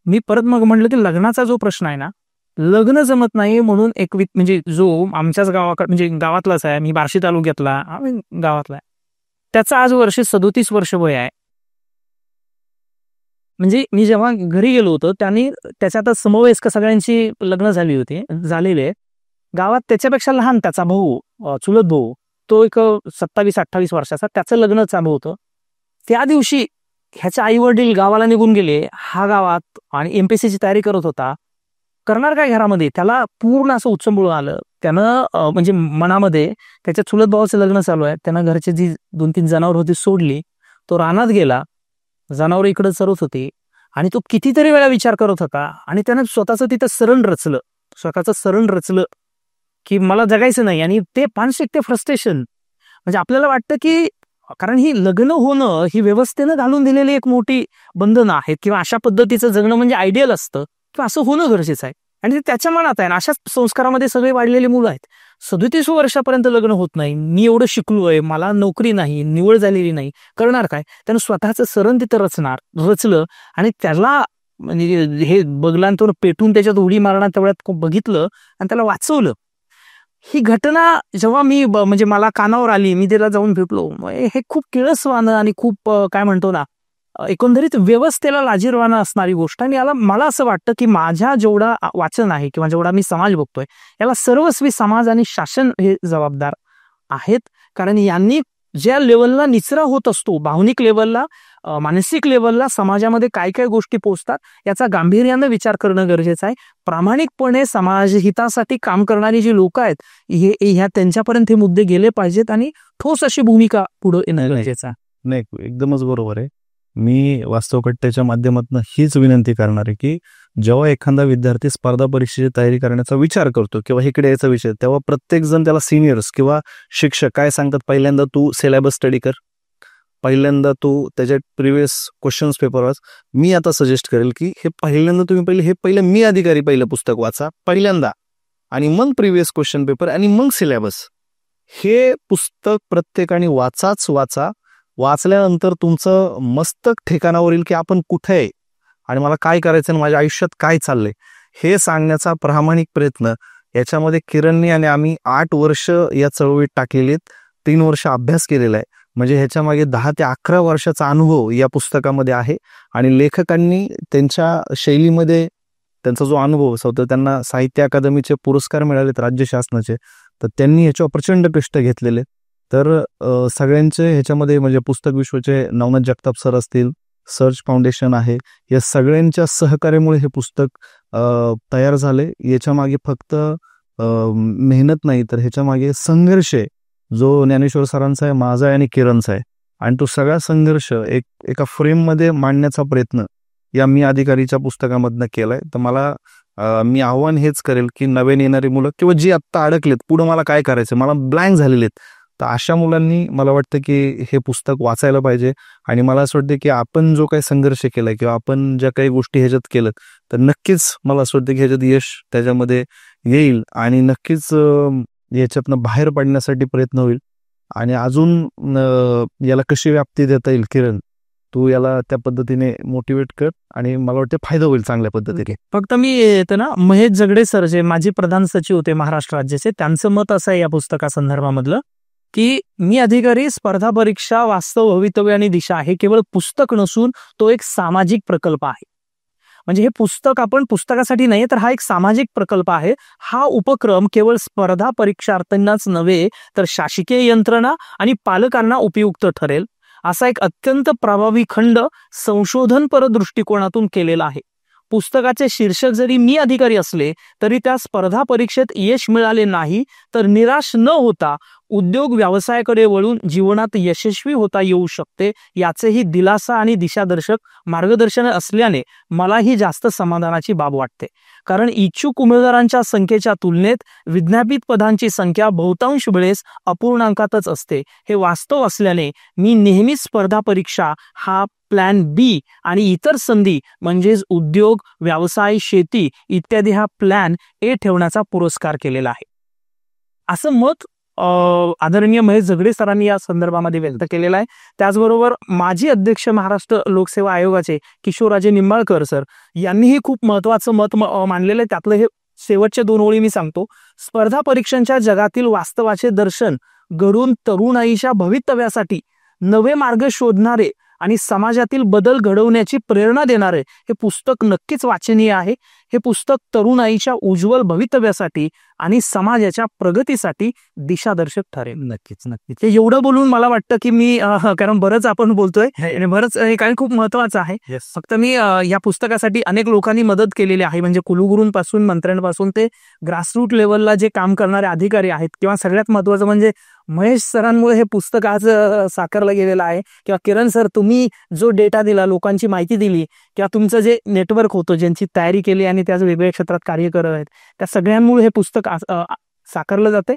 मी परत मग म्हटलं की लग्नाचा जो प्रश्न आहे ना, लग्न जमत नाही म्हणून एक म्हणजे जो आमच्याच गावाकडे म्हणजे गावातलाच आहे, मी बार्शी तालुक्यातला गावातला आहे, त्याचा आज 37 वर्ष वय आहे. म्हणजे मी जेव्हा घरी गेलो होतो त्यांनी त्याच्यातच समवयस्क सगळ्यांची लग्न झाली होती, झालेले. गावात त्याच्यापेक्षा लहान त्याचा भाऊ, चुलत भाऊ, तो एक 27-28 वर्षाचा, त्याचं लग्न चालू होतं. त्या दिवशी ह्याचे आई वडील गावाला निघून गेले, हा गावात आणि एमपीएससीची तयारी करत होता. करणार काय घरामध्ये, त्याला पूर्ण असं उचंबळून आलं. त्यानं म्हणजे मनामध्ये त्याच्या चुलत भावाचं लग्न चालू आहे, त्यानं घरची जी 2-3 जनावर होती सोडली, तो रानात गेला, जनावर इकडे चरत होती आणि तो कितीतरी वेळा विचार करत होता आणि त्यानं स्वतःचं तिथं स्वतःचं सरण रचलं की मला जगायचं नाही. आणि ते मानसिक ते फ्रस्ट्रेशन, म्हणजे आपल्याला वाटतं की कारण ही लग्न होणं ही व्यवस्थेनं घालून दिलेली एक मोठी बंधनं आहेत किंवा अशा पद्धतीचं जगणं म्हणजे आयडियल असतं किंवा असं होणं गरजेचं आहे आणि ते त्याच्या मनात आहे. अशाच संस्कारामध्ये सगळे वाढलेली मुलं आहेत. 37 वर्षापर्यंत लग्न होत नाही, मी एवढं शिकलोय, मला नोकरी नाही, निवड झालेली नाही, करणार काय. त्यानं स्वतःचं सरण तिथं रचलं आणि त्याला म्हणजे हे बगलांतून पेटून त्याच्यात उडी मारणार तेवढ्यात बघितलं आणि त्याला वाचवलं. ही घटना जेव्हा मी म्हणजे मला कानावर आली, मी त्याला जाऊन भेटलो, हे खूप किळसवानं आणि खूप काय म्हणतो ना, एकंदरीत व्यवस्थेला लाजिरवाणं असणारी गोष्ट. आणि याला मला असं वाटतं की माझ्या जेवढा वाचन आहे किंवा जेवढा मी समाज बघतोय, याला सर्वस्वी समाज आणि शासन हे जबाबदार आहेत. कारण यांनी ज्या लेवलला निचरा होत असतो, भावनिक लेवलला, मानसिक लेवलला समाजामध्ये काय काय गोष्टी पोचतात याचा गांभीर्यानं विचार करणं गरजेचं आहे. प्रामाणिकपणे समाजहितासाठी काम करणारी जी लोक आहेत ह्या त्यांच्यापर्यंत हे मुद्दे गेले पाहिजेत आणि ठोस अशी भूमिका पुढे येणं गरजेचं आहे. नाही, एकदमच बरोबर आहे. मी वास्तवकट्ट्याच्या माध्यमातून हीच विनंती करणार आहे की जेव्हा एखादा विद्यार्थी स्पर्धा परीक्षेची तयारी करण्याचा विचार करतो किंवा इकडे याचा विषय, तेव्हा प्रत्येक जण त्याला सिनियर्स किंवा शिक्षक काय सांगतात, पहिल्यांदा तू सिलेबस स्टडी कर, पहिल्यांदा तू त्याच्यात प्रिव्हियस क्वेश्चन्स पेपर वाच. मी आता सजेस्ट करेल की हे पहिल्यांदा तुम्ही पहिलं मी अधिकारी पहिलं पुस्तक वाचा पहिल्यांदा, आणि मग प्रिव्हियस क्वेश्चन पेपर आणि मग सिलेबस. हे पुस्तक प्रत्येकाने वाचा. वाचल्यानंतर तुमचं मस्तक ठिकाणावर येईल की आपण कुठे आहे आणि मला काय करायचं आणि माझ्या आयुष्यात काय चाललंय हे सांगण्याचा प्रामाणिक प्रयत्न याच्यामध्ये किरणनी आणि आम्ही 8 वर्ष या चळवळीत टाकलेले, 3 वर्ष अभ्यास केलेला आहे. म्हणजे ह्याच्या मागे 10 ते 11 वर्षाचा अनुभव या पुस्तकामध्ये आहे. आणि लेखकांनी त्यांच्या शैलीमध्ये त्यांचा जो अनुभव होता, त्यांना साहित्य अकादमीचे पुरस्कार मिळालेत राज्य शासनाचे, तर त्यांनी ह्याच्यावर प्रचंड कष्ट घेतलेले. तर सगळ्यांचे ह्याच्यामध्ये म्हणजे पुस्तक विश्वचे नवनाथ जगताप सर असतील, सर्च फाउंडेशन आहे, या सगळ्यांच्या सहकार्यामुळे हे पुस्तक तयार झाले. याच्या मागे फक्त मेहनत नाही, तर ह्याच्या मागे संघर्ष आहे जो ज्ञानेश्वर सरांचा आहे, माझा आहे आणि किरणचा आहे. आणि तो सगळा संघर्ष एका फ्रेममध्ये मांडण्याचा प्रयत्न या मी अधिकारीच्या पुस्तकामधनं केलाय. तर मला मी आव्हान हेच करेल की नवीन येणारी मुलं किंवा जी आत्ता अडकलेत, पुढं मला काय करायचं, मला ब्लँक झालेले आहेत, तर अशा मुलांनी मला वाटतं की हे पुस्तक वाचायला पाहिजे. आणि मला असं वाटतं की आपण जो काही संघर्ष केलाय किंवा आपण ज्या काही गोष्टी ह्याच्यात केलं, तर नक्कीच मला असं वाटतं की ह्याच्यात यश त्याच्यामध्ये येईल आणि नक्कीच याच्यातनं बाहेर पडण्यासाठी प्रयत्न होईल. आणि अजून याला कशी व्याप्ती देता येईल किरण, तू याला त्या पद्धतीने मोटिवेट कर आणि मला वाटतं फायदा होईल चांगल्या पद्धतीने. फक्त मी येतं ना, महेश जगडे सर जे माजी प्रधान सचिव होते महाराष्ट्र राज्याचे, त्यांचं मत असं आहे या पुस्तकासंदर्भामधलं की मी अधिकारी स्पर्धा परीक्षा वास्तव भवितव्य आणि दिशा हे केवळ पुस्तक नसून तो एक सामाजिक प्रकल्प आहे. म्हणजे हे पुस्तक आपण पुस्तकासाठी नाही तर हा एक सामाजिक प्रकल्प आहे. हा उपक्रम केवळ स्पर्धा परीक्षार्थींनाच नव्हे तर शासकीय यंत्रणा आणि पालकांना उपयुक्त ठरेल असा एक अत्यंत प्रभावी खंड संशोधनपर दृष्टिकोनातून केलेला आहे. पुस्तकाचे शीर्षक जरी मी अधिकारी असले तरी त्या स्पर्धा परीक्षेत यश मिळाले नाही तर निराश न होता उद्योग व्यवसायाकडे वळून जीवनात यशस्वी होता येऊ शकते याचेही दिलासा आणि दिशादर्शक मार्गदर्शन असल्याने मलाही जास्त समाधानाची बाब वाटते. कारण इच्छुक उमेदवारांच्या संख्येच्या तुलनेत विज्ञापित पदांची संख्या बहुतांश वेळेस अपूर्णांकातच असते हे वास्तव असल्याने मी नेहमीच स्पर्धा परीक्षा हा प्लॅन बी आणि इतर संधी म्हणजेच उद्योग व्यवसाय शेती इत्यादी हा प्लॅन ए ठेवण्याचा पुरस्कार केलेला आहे असं मत आदरणीय महेश जगडे सरांनी या संदर्भामध्ये व्यक्त केलेला आहे. त्याचबरोबर माजी अध्यक्ष महाराष्ट्र लोकसेवा आयोगाचे किशोरराजे निंबाळकर सर यांनीही खूप महत्वाचं मत मांडलेलं आहे. त्यातलं हे शेवटच्या 2 ओळी मी सांगतो. स्पर्धा परीक्षांच्या जगातील वास्तवाचे दर्शन घडून तरुणाईच्या भवितव्यासाठी नवे मार्ग शोधणारे आणि समाजातील बदल घडवण्याची प्रेरणा देणारे हे पुस्तक नक्कीच वाचनीय आहे. हे पुस्तक तरुणाईच्या उज्ज्वल भवितव्यासाठी आणि समाजाच्या प्रगतीसाठी दिशादर्शक ठरेल. नक्कीच नक्कीच. हे एवढं बोलून मला वाटतं की मी कारण बरंच आपण बोलतोय आणि बरंच हे काही खूप महत्वाचं आहे. फक्त मी या पुस्तकासाठी अनेक लोकांनी मदत केलेली आहे. म्हणजे कुलगुरूंपासून मंत्र्यांपासून ते ग्रासरूट लेवलला जे काम करणारे अधिकारी आहेत किंवा सगळ्यात महत्वाचं म्हणजे महेश सरांमुळे हे पुस्तक आज साकारलं गेलेलं आहे. किंवा किरण सर तुम्ही जो डेटा दिला, लोकांची माहिती दिली किंवा तुमचं जे नेटवर्क होतं ज्यांची तयारी केली आणि त्याच वेगवेगळ्या क्षेत्रात कार्य करत आहेत त्या सगळ्यांमुळे हे पुस्तक साकारलं जाते.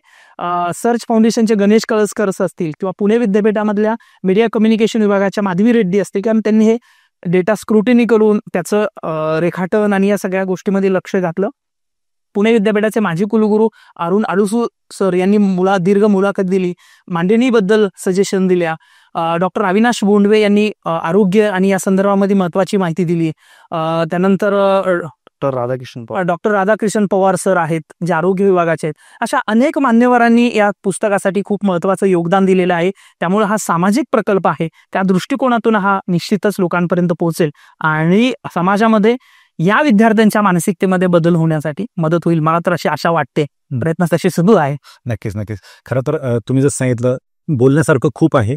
सर्च फाउंडेशनचे गणेश कळसकर असतील किंवा पुणे विद्यापीठामधल्या मीडिया कम्युनिकेशन विभागाच्या माधवी रेड्डी असतील किंवा त्यांनी हे डेटा स्क्रुटिनी करून त्याचं रेखाटन आणि या सगळ्या गोष्टीमध्ये लक्ष घातलं. पुणे विद्यापीठाचे माजी कुलगुरू अरुण आडुसू सर यांनी दीर्घ मुलाखत दिली, मांडणीबद्दल सजेशन दिल्या. डॉक्टर अविनाश बोंडवे यांनी आरोग्य आणि या संदर्भामध्ये महत्वाची माहिती दिली. त्यानंतर डॉक्टर राधाकृष्ण पवार सर आहेत जे आरोग्य विभागाचे आहेत. अशा अनेक मान्यवरांनी या पुस्तकासाठी खूप महत्वाचं योगदान दिलेलं आहे. त्यामुळे हा सामाजिक प्रकल्प आहे. त्या दृष्टिकोनातून हा निश्चितच लोकांपर्यंत पोहोचेल आणि समाजामध्ये या विद्यार्थ्यांच्या मानसिकतेमध्ये बदल होण्यासाठी मदत होईल. मला तर अशी आशा वाटते. प्रयत्न तसे सुरू आहे. नक्कीच नक्कीच. खरं तर तुम्ही जसं सांगितलं बोलण्यासारखं खूप आहे.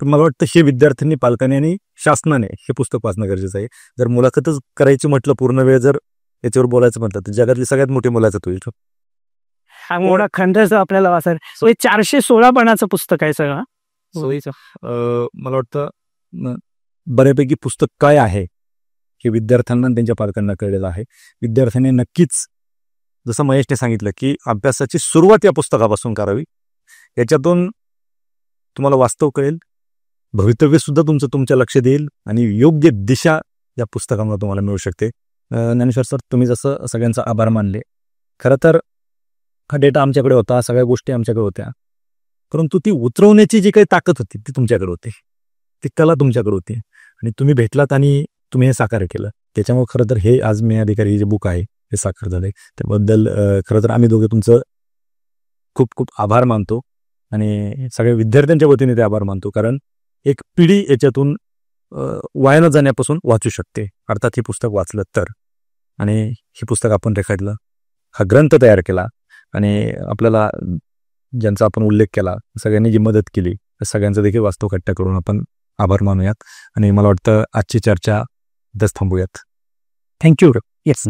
पण मला वाटतं हे विद्यार्थ्यांनी पालकांनी आणि शासनाने हे पुस्तक वाचणं गरजेचं आहे. जर मुलाखतच करायची म्हटलं पूर्ण वेळ जर याच्यावर बोलायचं म्हटलं तर जगातली सगळ्यात मोठी मुलाखत होईल. हा मोठा खंडच आपल्याला वाचायला. हे 416 पानाचं पुस्तक आहे सगळं सोयीचं. मला वाटतं बऱ्यापैकी पुस्तक काय आहे हे विद्यार्थ्यांना आणि त्यांच्या पालकांना कळलेलं आहे. विद्यार्थ्यांनी नक्कीच जसं महेशने सांगितलं की अभ्यासाची सुरुवात या पुस्तकापासून करावी. याच्यातून तुम्हाला वास्तव कळेल, भवितव्य सुद्धा तुमचं तुमच्या लक्षात येईल आणि योग्य दिशा या पुस्तकामुळे तुम्हाला मिळू शकते. ज्ञानेश्वर सर तुम्ही जसं सगळ्यांचा आभार मानले. खरं तर हा डेटा आमच्याकडे होता, सगळ्या गोष्टी आमच्याकडे होत्या, परंतु ती उतरवण्याची जी काही ताकद होती ती तुमच्याकडे होती, ती कला तुमच्याकडे होती आणि तुम्ही भेटलात आणि तुम्ही हे साकार केलं. त्याच्यामुळे खरं तर हे आज मी अधिकारी जे बुक आहे हे साकार झालंय. त्याबद्दल खरं तर आम्ही दोघे तुमचं खूप खूप आभार मानतो आणि सगळ्या विद्यार्थ्यांच्या वतीने ते आभार मानतो. कारण एक पिढी याच्यातून वाया न जाण्यापासून वाचू शकते, अर्थात हे पुस्तक वाचलं तर. आणि हे पुस्तक आपण रेखाटलं, हा ग्रंथ तयार केला आणि आपल्याला ज्यांचा आपण उल्लेख केला, सगळ्यांनी जी मदत केली त्या सगळ्यांचा देखील वास्तव कट्टा करून आपण आभार मानूयात. आणि मला वाटतं आजची चर्चा इथंच थांबूयात. थँक्यू. येस.